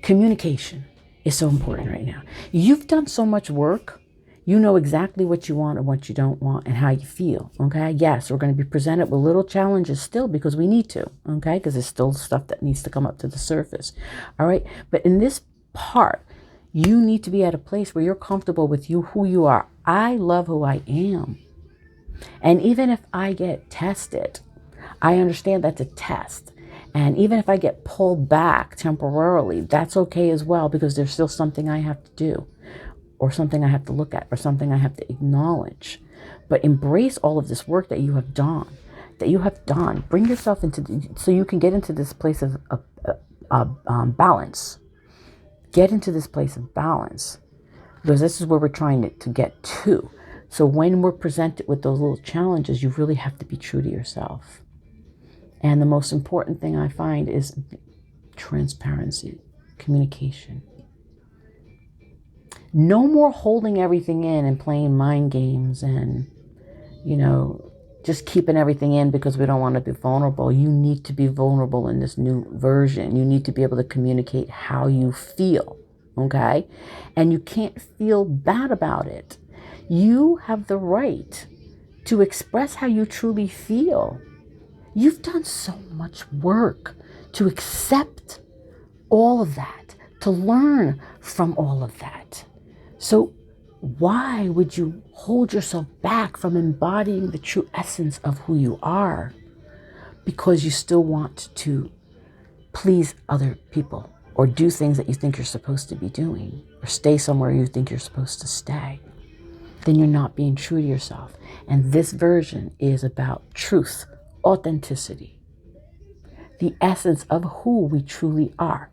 Communication is so important right now. You've done so much work. You know exactly what you want and what you don't want and how you feel, okay? Yes, we're going to be presented with little challenges still because we need to, okay? Because there's still stuff that needs to come up to the surface, all right? But in this part, you need to be at a place where you're comfortable with you, who you are. I love who I am. And even if I get tested, I understand that's a test. And even if I get pulled back temporarily, that's okay as well, because there's still something I have to do, or something I have to look at, or something I have to acknowledge. But embrace all of this work that you have done, Bring yourself so you can get into this place of balance. Get into this place of balance, because this is where we're trying to get to. So when we're presented with those little challenges, you really have to be true to yourself. And the most important thing I find is transparency, communication. No more holding everything in and playing mind games and, just keeping everything in because we don't want to be vulnerable. You need to be vulnerable in this new version. You need to be able to communicate how you feel, okay? And you can't feel bad about it. You have the right to express how you truly feel. You've done so much work to accept all of that, to learn from all of that. So why would you hold yourself back from embodying the true essence of who you are? Because you still want to please other people or do things that you think you're supposed to be doing or stay somewhere you think you're supposed to stay. Then you're not being true to yourself. And this version is about truth, authenticity, the essence of who we truly are.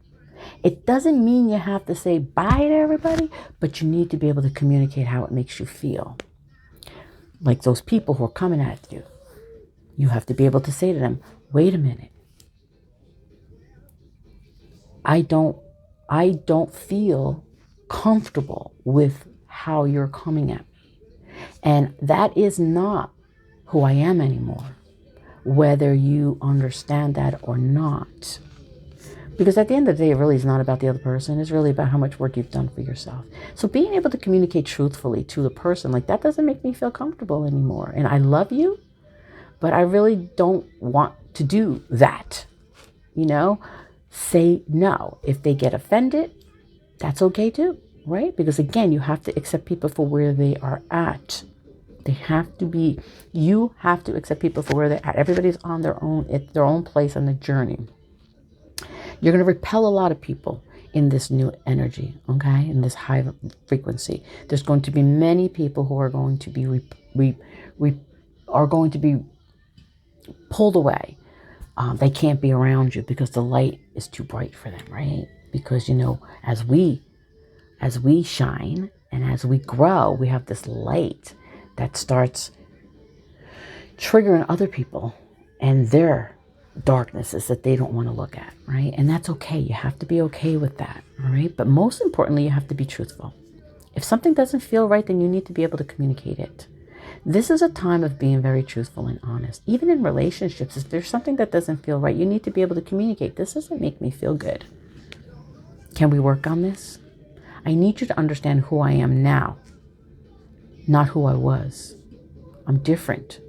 It doesn't mean you have to say bye to everybody, but you need to be able to communicate how it makes you feel. Like those people who are coming at you, you have to be able to say to them, wait a minute. I don't feel comfortable with how you're coming at me. And that is not who I am anymore, whether you understand that or not. Because at the end of the day, it really is not about the other person. It's really about how much work you've done for yourself. So being able to communicate truthfully to the person, like that doesn't make me feel comfortable anymore. And I love you, but I really don't want to do that. Say no. If they get offended, that's okay too, right? Because again, you have to accept people for where they are at. They have to be, you have to accept people for where they're at. Everybody's on their own place on the journey. You're going to repel a lot of people in this new energy, okay? In this high frequency. There's going to be many people who are going to be pulled away. They can't be around you because the light is too bright for them, right? Because, you know, as we shine and as we grow, we have this light that starts triggering other people and their darknesses that they don't want to look at, right? And that's okay. You have to be okay with that, all right? But most importantly, you have to be truthful. If something doesn't feel right, then you need to be able to communicate it. This is a time of being very truthful and honest. Even in relationships, if there's something that doesn't feel right, you need to be able to communicate. This doesn't make me feel good. Can we work on this? I need you to understand who I am now, not who I was. I'm different.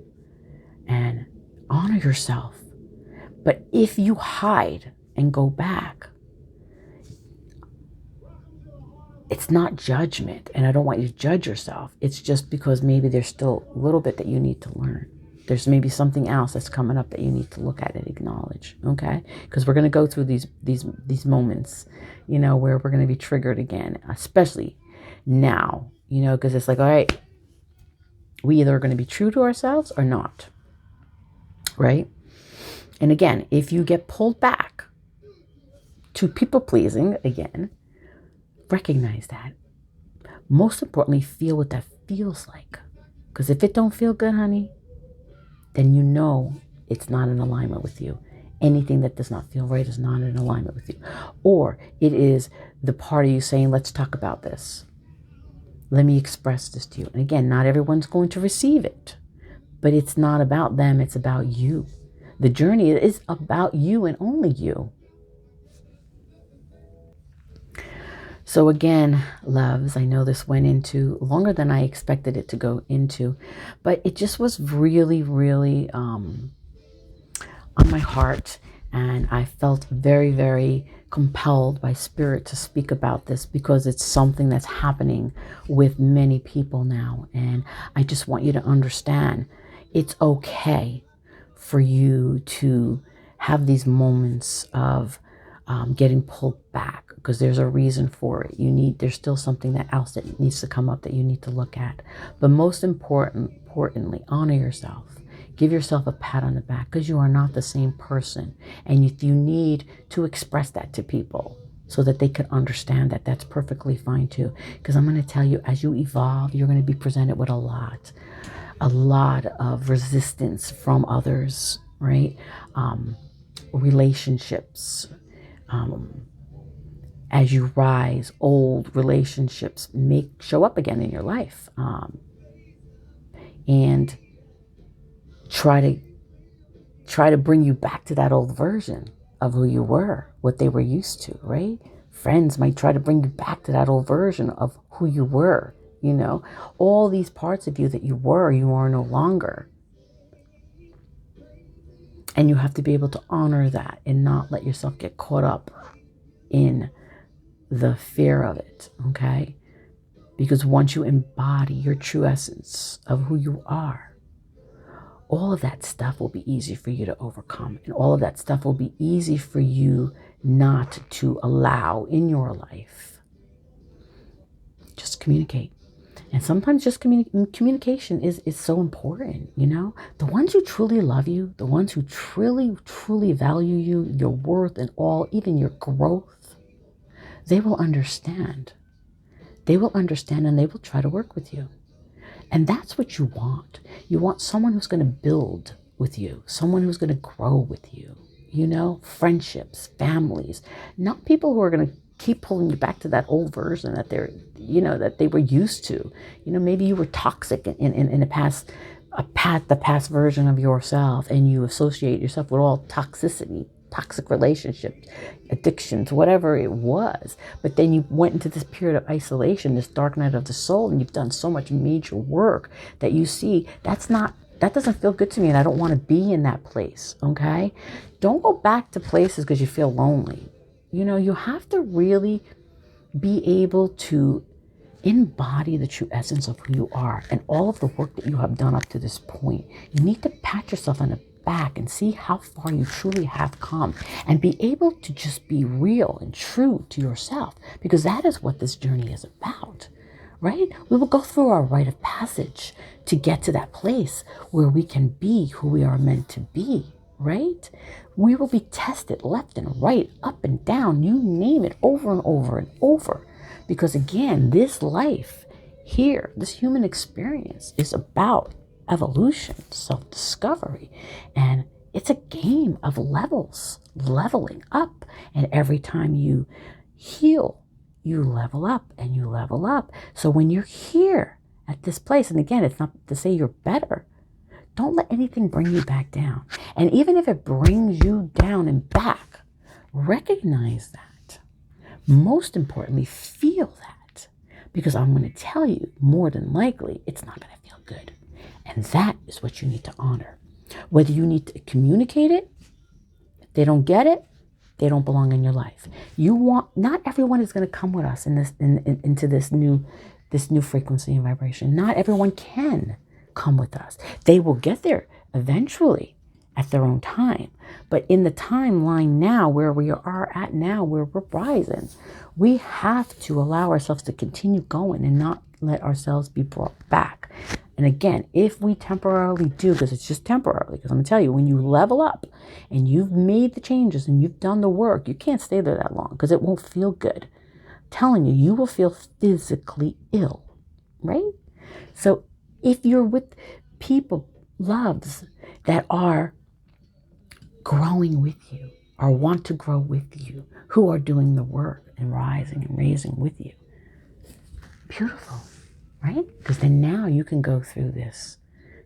And honor yourself. But if you hide and go back, it's not judgment. And I don't want you to judge yourself. It's just because maybe there's still a little bit that you need to learn. There's maybe something else that's coming up that you need to look at and acknowledge, okay? Because we're going to go through these moments, you know, where we're going to be triggered again, especially now, you know, because it's like, all right, we either are going to be true to ourselves or not, right? And again, if you get pulled back to people-pleasing again, recognize that. Most importantly, feel what that feels like. Because if it don't feel good, honey, then you know it's not in alignment with you. Anything that does not feel right is not in alignment with you. Or it is the part of you saying, let's talk about this. Let me express this to you. And again, not everyone's going to receive it. But it's not about them. It's about you. The journey is about you and only you. So again, loves, I know this went into longer than I expected it to go into, but it just was really, really on my heart. And I felt very, very compelled by spirit to speak about this because it's something that's happening with many people now. And I just want you to understand it's okay for you to have these moments of getting pulled back, because there's a reason for it. There's still something else that needs to come up that you need to look at. But most importantly, honor yourself. Give yourself a pat on the back, because you are not the same person. And you need to express that to people so that they can understand that that's perfectly fine too. Because I'm going to tell you, as you evolve, you're going to be presented with a lot of resistance from others, right? Relationships. As you rise, old relationships show up again in your life, and try to bring you back to that old version of who you were, what they were used to, right? Friends might try to bring you back to that old version of who you were, you know, all these parts of you that you are no longer. And you have to be able to honor that and not let yourself get caught up in the fear of it, okay? Because once you embody your true essence of who you are, all of that stuff will be easy for you to overcome. And all of that stuff will be easy for you not to allow in your life. Just communicate. And sometimes just communication is so important, you know? The ones who truly love you, the ones who truly, truly value you, your worth and all, even your growth, they will understand. They will understand and they will try to work with you. And that's what you want. You want someone who's going to build with you, someone who's going to grow with you, you know? Friendships, families, not people who are going to keep pulling you back to that old version that that they were used to. You know, maybe you were toxic in the past, the past version of yourself, and you associate yourself with all toxicity, toxic relationships, addictions, whatever it was. But then you went into this period of isolation, this dark night of the soul, and you've done so much major work that you see that doesn't feel good to me, and I don't want to be in that place, okay? Don't go back to places because you feel lonely. You know, you have to really be able to embody the true essence of who you are and all of the work that you have done up to this point, you need to pat yourself on the back and see how far you truly have come and be able to just be real and true to yourself, because that is what this journey is about, right? We will go through our rite of passage to get to that place where we can be who we are meant to be, right? We will be tested left and right, up and down, you name it, over and over and over. Because again, this life here, this human experience is about evolution, self-discovery, and it's a game of levels, leveling up. And every time you heal, you level up and you level up. So when you're here at this place, and again, it's not to say you're better, don't let anything bring you back down. And even if it brings you down and back, recognize that. Most importantly, feel that, because I'm going to tell you, more than likely, it's not going to feel good. And that is what you need to honor. Whether you need to communicate it, if they don't get it, they don't belong in your life. Not everyone is going to come with us into this new frequency and vibration. Not everyone can come with us. They will get there eventually at their own time. But in the timeline now, where we are at now, where we're rising, we have to allow ourselves to continue going and not let ourselves be brought back. And again, if we temporarily do, because it's just temporarily, because I'm going to tell you, when you level up and you've made the changes and you've done the work, you can't stay there that long because it won't feel good. I'm telling you, you will feel physically ill, right? So if you're with people, loves that are growing with you or want to grow with you, who are doing the work and rising and raising with you, beautiful, right? Because then now you can go through this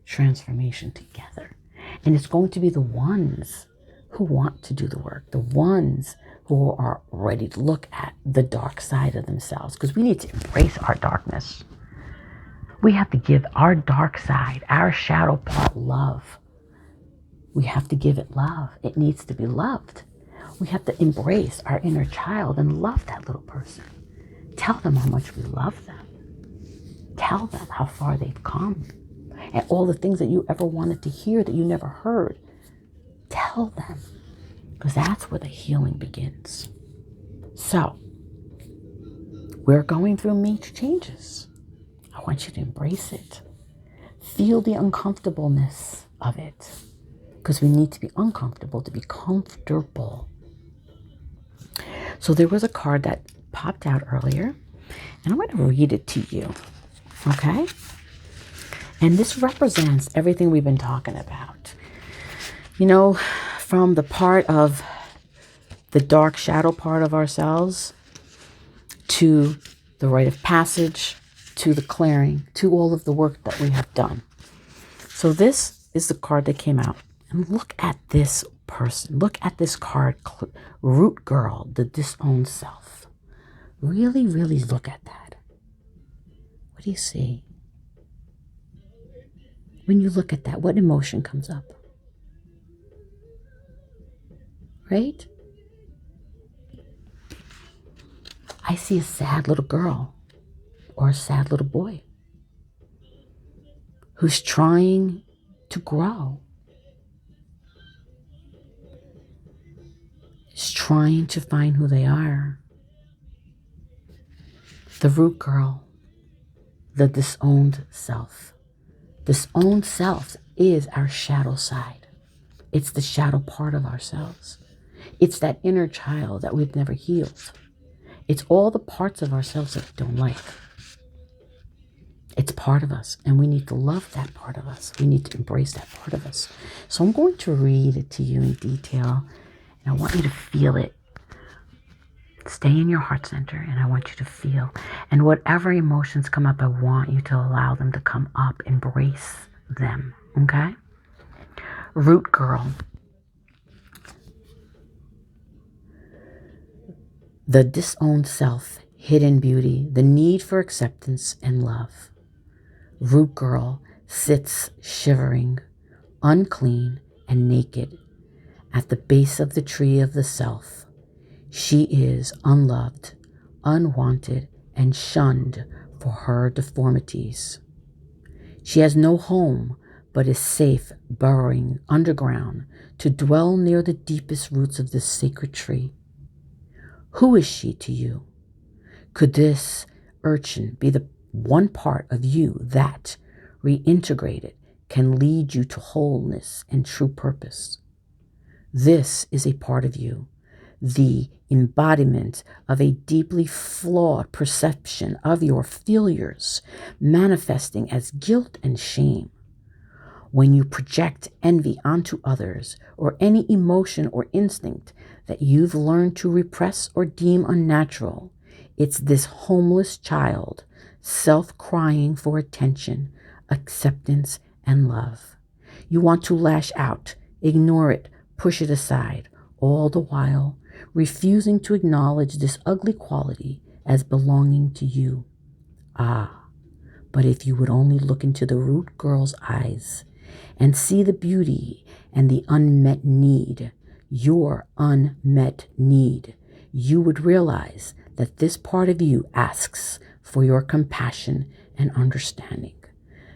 transformation together. And it's going to be the ones who want to do the work, the ones who are ready to look at the dark side of themselves, because we need to embrace our darkness. We have to give our dark side, our shadow part, love. We have to give it love. It needs to be loved. We have to embrace our inner child and love that little person. Tell them how much we love them. Tell them how far they've come. And all the things that you ever wanted to hear that you never heard. Tell them. Because that's where the healing begins. So, we're going through major changes. I want you to embrace it. Feel the uncomfortableness of it. Because we need to be uncomfortable to be comfortable. So there was a card that popped out earlier, and I'm going to read it to you, okay? And this represents everything we've been talking about. You know, from the part of the dark shadow part of ourselves, to the rite of passage, to the clearing, to all of the work that we have done. So this is the card that came out. And look at this person. Look at this card, Root Girl, the disowned self. Really, really look at that. What do you see? When you look at that, what emotion comes up? Right? I see a sad little girl or a sad little boy who's trying to grow. Is trying to find who they are. The root girl, the disowned self. Disowned self is our shadow side. It's the shadow part of ourselves. It's that inner child that we've never healed. It's all the parts of ourselves that we don't like. It's part of us, and we need to love that part of us. We need to embrace that part of us. So I'm going to read it to you in detail. I want you to feel it. Stay in your heart center, and I want you to feel. And whatever emotions come up, I want you to allow them to come up. Embrace them, okay? Root girl. The disowned self, hidden beauty, the need for acceptance and love. Root girl sits shivering, unclean and naked, at the base of the tree of the self. She is unloved, unwanted, and shunned for her deformities. She has no home, but is safe burrowing underground to dwell near the deepest roots of this sacred tree. Who is she to you? Could this urchin be the one part of you that, reintegrated, can lead you to wholeness and true purpose? This is a part of you, the embodiment of a deeply flawed perception of your failures, manifesting as guilt and shame. When you project envy onto others, or any emotion or instinct that you've learned to repress or deem unnatural, it's this homeless child, self-crying for attention, acceptance, and love. You want to lash out, ignore it, push it aside, all the while refusing to acknowledge this ugly quality as belonging to you. But if you would only look into the root girl's eyes and see the beauty and the unmet need, your unmet need, you would realize that this part of you asks for your compassion and understanding.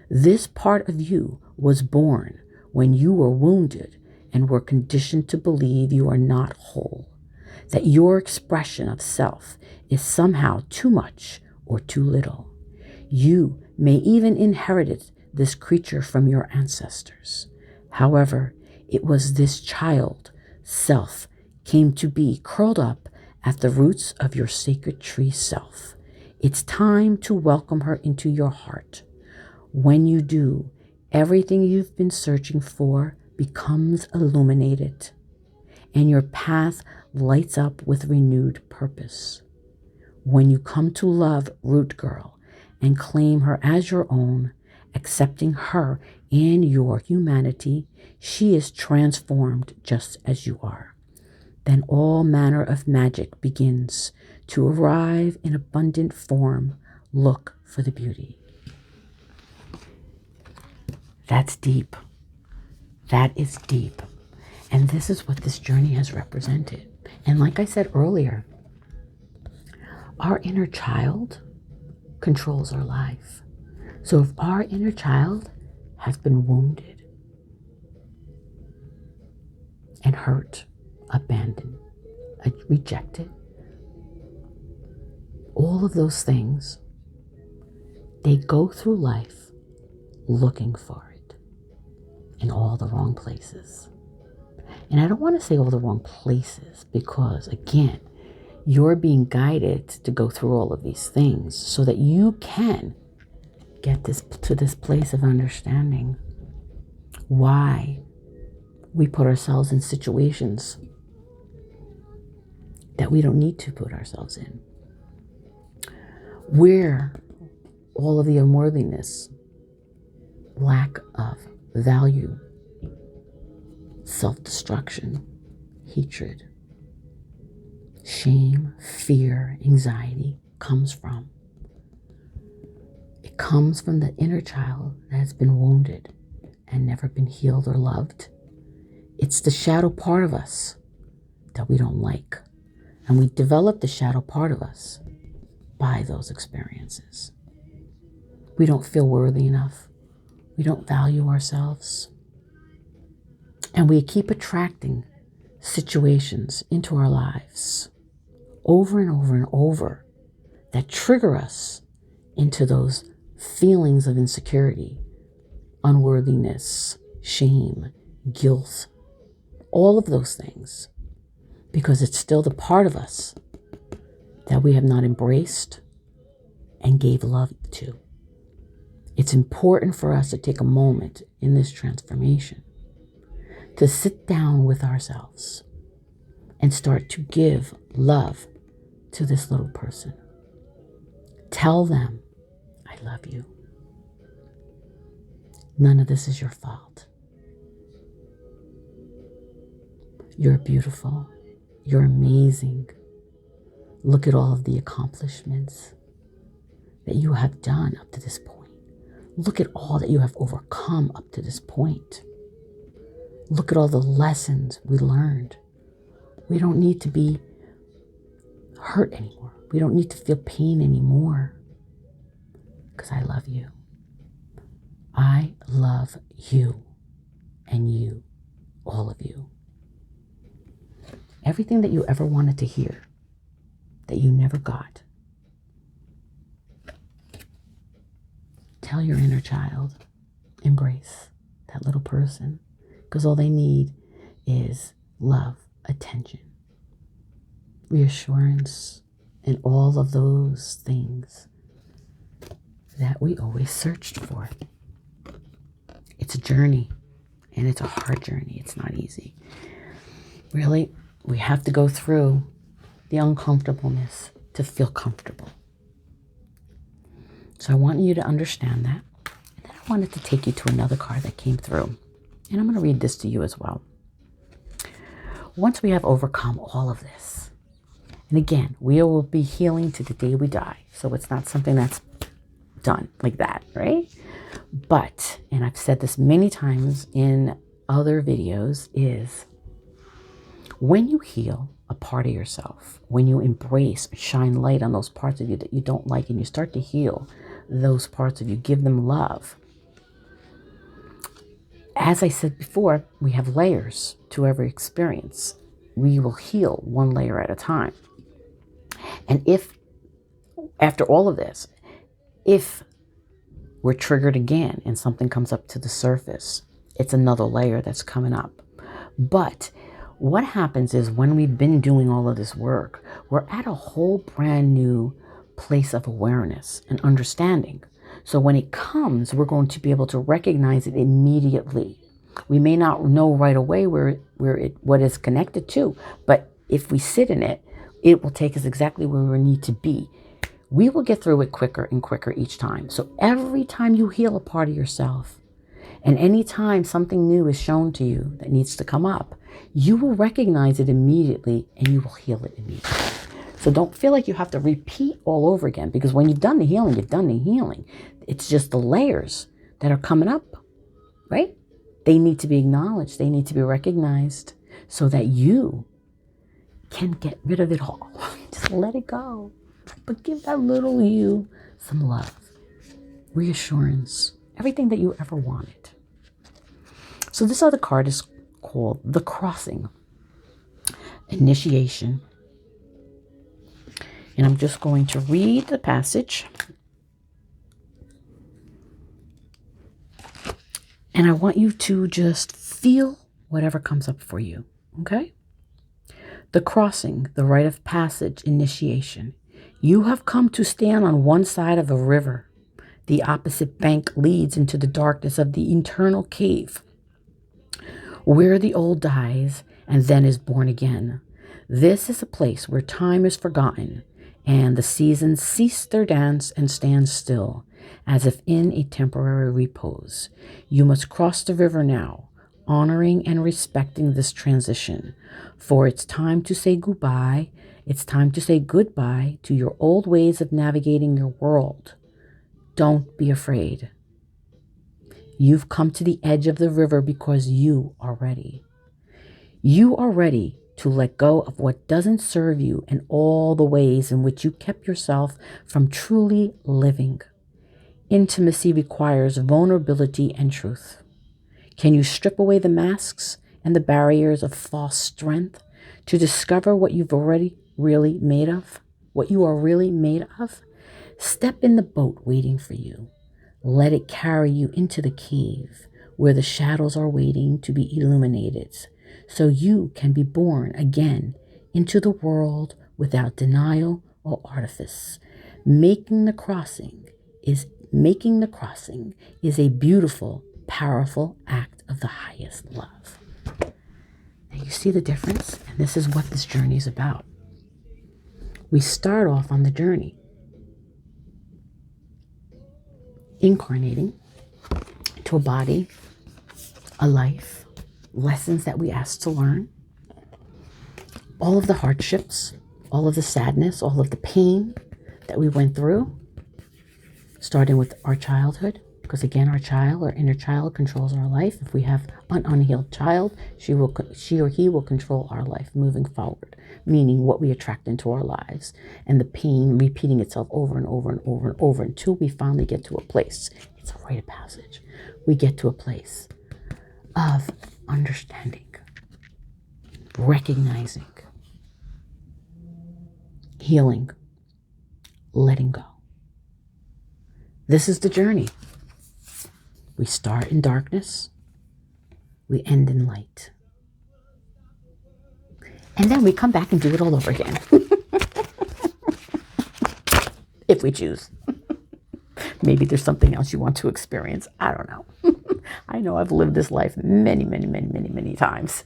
This part of you was born when you were wounded and were conditioned to believe you are not whole, that your expression of self is somehow too much or too little. You may even inherit this creature from your ancestors. However, it was this child, self, came to be curled up at the roots of your sacred tree self. It's time to welcome her into your heart. When you do, everything you've been searching for becomes illuminated, and your path lights up with renewed purpose. When you come to love Root Girl and claim her as your own, accepting her and your humanity, she is transformed just as you are. Then all manner of magic begins to arrive in abundant form. Look for the beauty. That's deep. That is deep. And this is what this journey has represented. And like I said earlier, our inner child controls our life. So if our inner child has been wounded and hurt, abandoned, rejected, all of those things, they go through life looking for it in all the wrong places. And I don't want to say all the wrong places because, again, you're being guided to go through all of these things so that you can get to this place of understanding why we put ourselves in situations that we don't need to put ourselves in. Where all of the unworthiness, lack of value, self-destruction, hatred, shame, fear, anxiety comes from. It comes from the inner child that has been wounded and never been healed or loved. It's the shadow part of us that we don't like. And we develop the shadow part of us by those experiences. We don't feel worthy enough. We don't value ourselves. And we keep attracting situations into our lives over and over and over that trigger us into those feelings of insecurity, unworthiness, shame, guilt, all of those things, because it's still the part of us that we have not embraced and gave love to. It's important for us to take a moment in this transformation to sit down with ourselves and start to give love to this little person. Tell them, I love you. None of this is your fault. You're beautiful. You're amazing. Look at all of the accomplishments that you have done up to this point. Look at all that you have overcome up to this point. Look at all the lessons we learned. We don't need to be hurt anymore. We don't need to feel pain anymore. because I love you. I love you and you, all of you. Everything that you ever wanted to hear that you never got, tell your inner child, embrace that little person, because all they need is love, attention, reassurance, and all of those things that we always searched for. It's a journey, and it's a hard journey. It's not easy. Really, we have to go through the uncomfortableness to feel comfortable. So I want you to understand that. And then I wanted to take you to another card that came through. And I'm going to read this to you as well. Once we have overcome all of this, and again, we will be healing to the day we die. So it's not something that's done like that, right? But, and I've said this many times in other videos, is when you heal a part of yourself, when you embrace, shine light on those parts of you that you don't like, and you start to heal those parts of you, give them love. As I said before, we have layers to every experience. We will heal one layer at a time. And if, after all of this, if we're triggered again and something comes up to the surface, it's another layer that's coming up. But what happens is when we've been doing all of this work, we're at a whole brand new place of awareness and understanding. So when it comes, we're going to be able to recognize it immediately. We may not know right away what it's connected to, but if we sit in it, it will take us exactly where we need to be. We will get through it quicker and quicker each time. So every time you heal a part of yourself, and any time something new is shown to you that needs to come up, you will recognize it immediately and you will heal it immediately. So don't feel like you have to repeat all over again, because when you've done the healing, you've done the healing. It's just the layers that are coming up, right? They need to be acknowledged. They need to be recognized so that you can get rid of it all. Just let it go. But give that little you some love, reassurance, everything that you ever wanted. So this other card is called The Crossing, Initiation. And I'm just going to read the passage. And I want you to just feel whatever comes up for you, okay? The crossing, the rite of passage, initiation. You have come to stand on one side of a river. The opposite bank leads into the darkness of the eternal cave, where the old dies and then is born again. This is a place where time is forgotten, and the seasons cease their dance and stand still, as if in a temporary repose. You must cross the river now, honoring and respecting this transition, for it's time to say goodbye. It's time to say goodbye to your old ways of navigating your world. Don't be afraid. You've come to the edge of the river because you are ready. You are ready to let go of what doesn't serve you and all the ways in which you kept yourself from truly living. Intimacy requires vulnerability and truth. Can you strip away the masks and the barriers of false strength to discover what you've already really made of? What you are really made of? Step in the boat waiting for you. Let it carry you into the cave where the shadows are waiting to be illuminated, so you can be born again into the world without denial or artifice. Making the crossing is a beautiful, powerful act of the highest love. Now you see the difference? And this is what this journey is about. We start off on the journey, incarnating to a body, a life, lessons that we asked to learn, all of the hardships, all of the sadness, all of the pain that we went through, starting with our childhood, Because again, our inner child controls our life. If we have an unhealed child, she or he will control our life moving forward, meaning what we attract into our lives and the pain repeating itself over and over and over and over until we finally get to a place. It's a rite of passage. We get to a place of understanding, recognizing, healing, letting go. This is the journey. We start in darkness, we end in light. And then we come back and do it all over again. If we choose. Maybe there's something else you want to experience. I don't know. I know I've lived this life many, many, many, many, many times.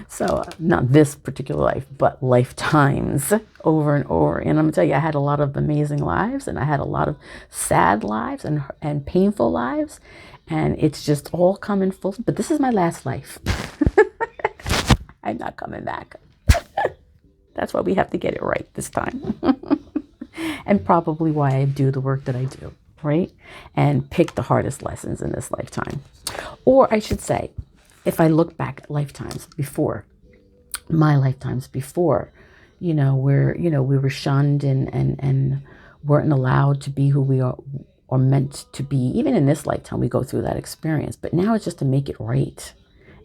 So not this particular life, but lifetimes over and over. And I'm going to tell you, I had a lot of amazing lives, and I had a lot of sad lives and painful lives. And it's just all coming full. But this is my last life. I'm not coming back. That's why we have to get it right this time. And probably why I do the work that I do, right? And pick the hardest lessons in this lifetime. Or I should say, if I look back at lifetimes before, my lifetimes before, where, we were shunned and weren't allowed to be who we are or meant to be. Even in this lifetime, we go through that experience. But now it's just to make it right.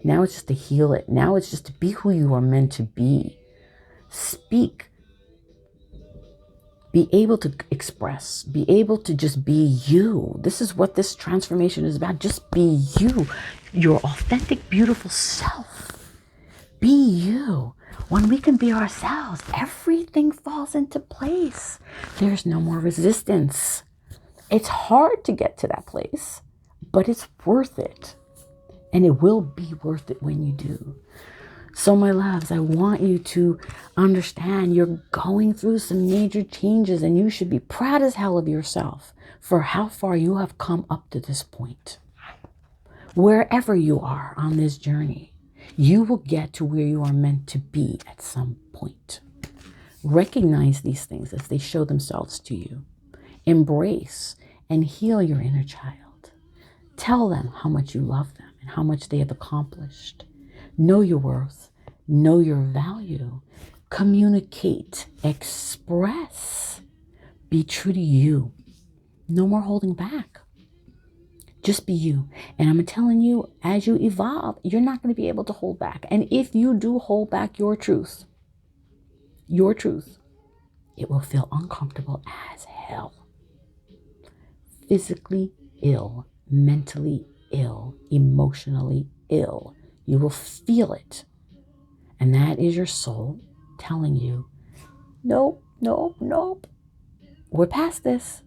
Now it's just to heal it. Now it's just to be who you are meant to be. Speak. Be able to express. Be able to just be you. This is what this transformation is about. Just be you. Your authentic, beautiful self. Be you. When we can be ourselves, everything falls into place. There's no more resistance. It's hard to get to that place, but it's worth it. And it will be worth it when you do. So my loves, I want you to understand you're going through some major changes, and you should be proud as hell of yourself for how far you have come up to this point. Wherever you are on this journey, you will get to where you are meant to be at some point. Recognize these things as they show themselves to you. Embrace and heal your inner child. Tell them how much you love them and how much they have accomplished. Know your worth. Know your value. Communicate. Express. Be true to you. No more holding back. Just be you. And I'm telling you, as you evolve, you're not going to be able to hold back. And if you do hold back your truth, it will feel uncomfortable as hell. Physically ill, mentally ill, emotionally ill. You will feel it. And that is your soul telling you, nope, nope, nope. We're past this.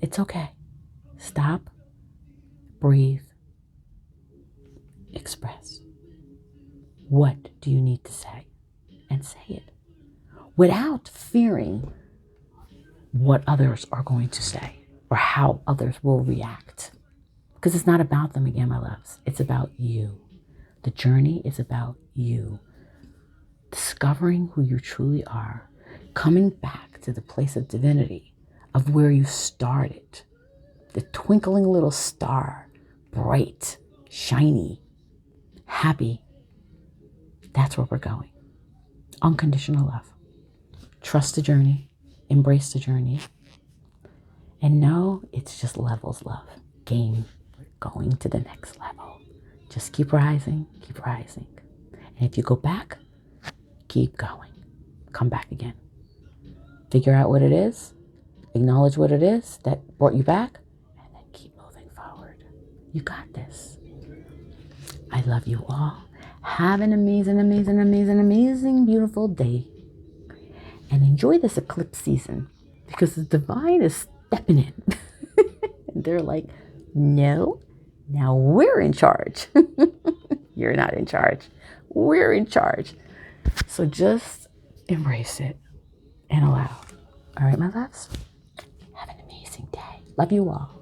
It's okay. Stop, breathe, express. What do you need to say? And say it without fearing what others are going to say or how others will react. Because it's not about them again, my loves. It's about you. The journey is about you. Discovering who you truly are. Coming back to the place of divinity, of where you started. The twinkling little star. Bright, shiny, happy. That's where we're going. Unconditional love. Trust the journey. Embrace the journey. And know it's just levels, love. Game. We're going to the next level. Just keep rising, keep rising. And if you go back, keep going. Come back again. Figure out what it is. Acknowledge what it is that brought you back. And then keep moving forward. You got this. I love you all. Have an amazing, amazing, amazing, amazing, beautiful day. And enjoy this eclipse season. Because the divine is stepping in. And they're like, no, now we're in charge. You're not in charge. We're in charge. So just embrace it and allow. All right, my loves? Have an amazing day. Love you all.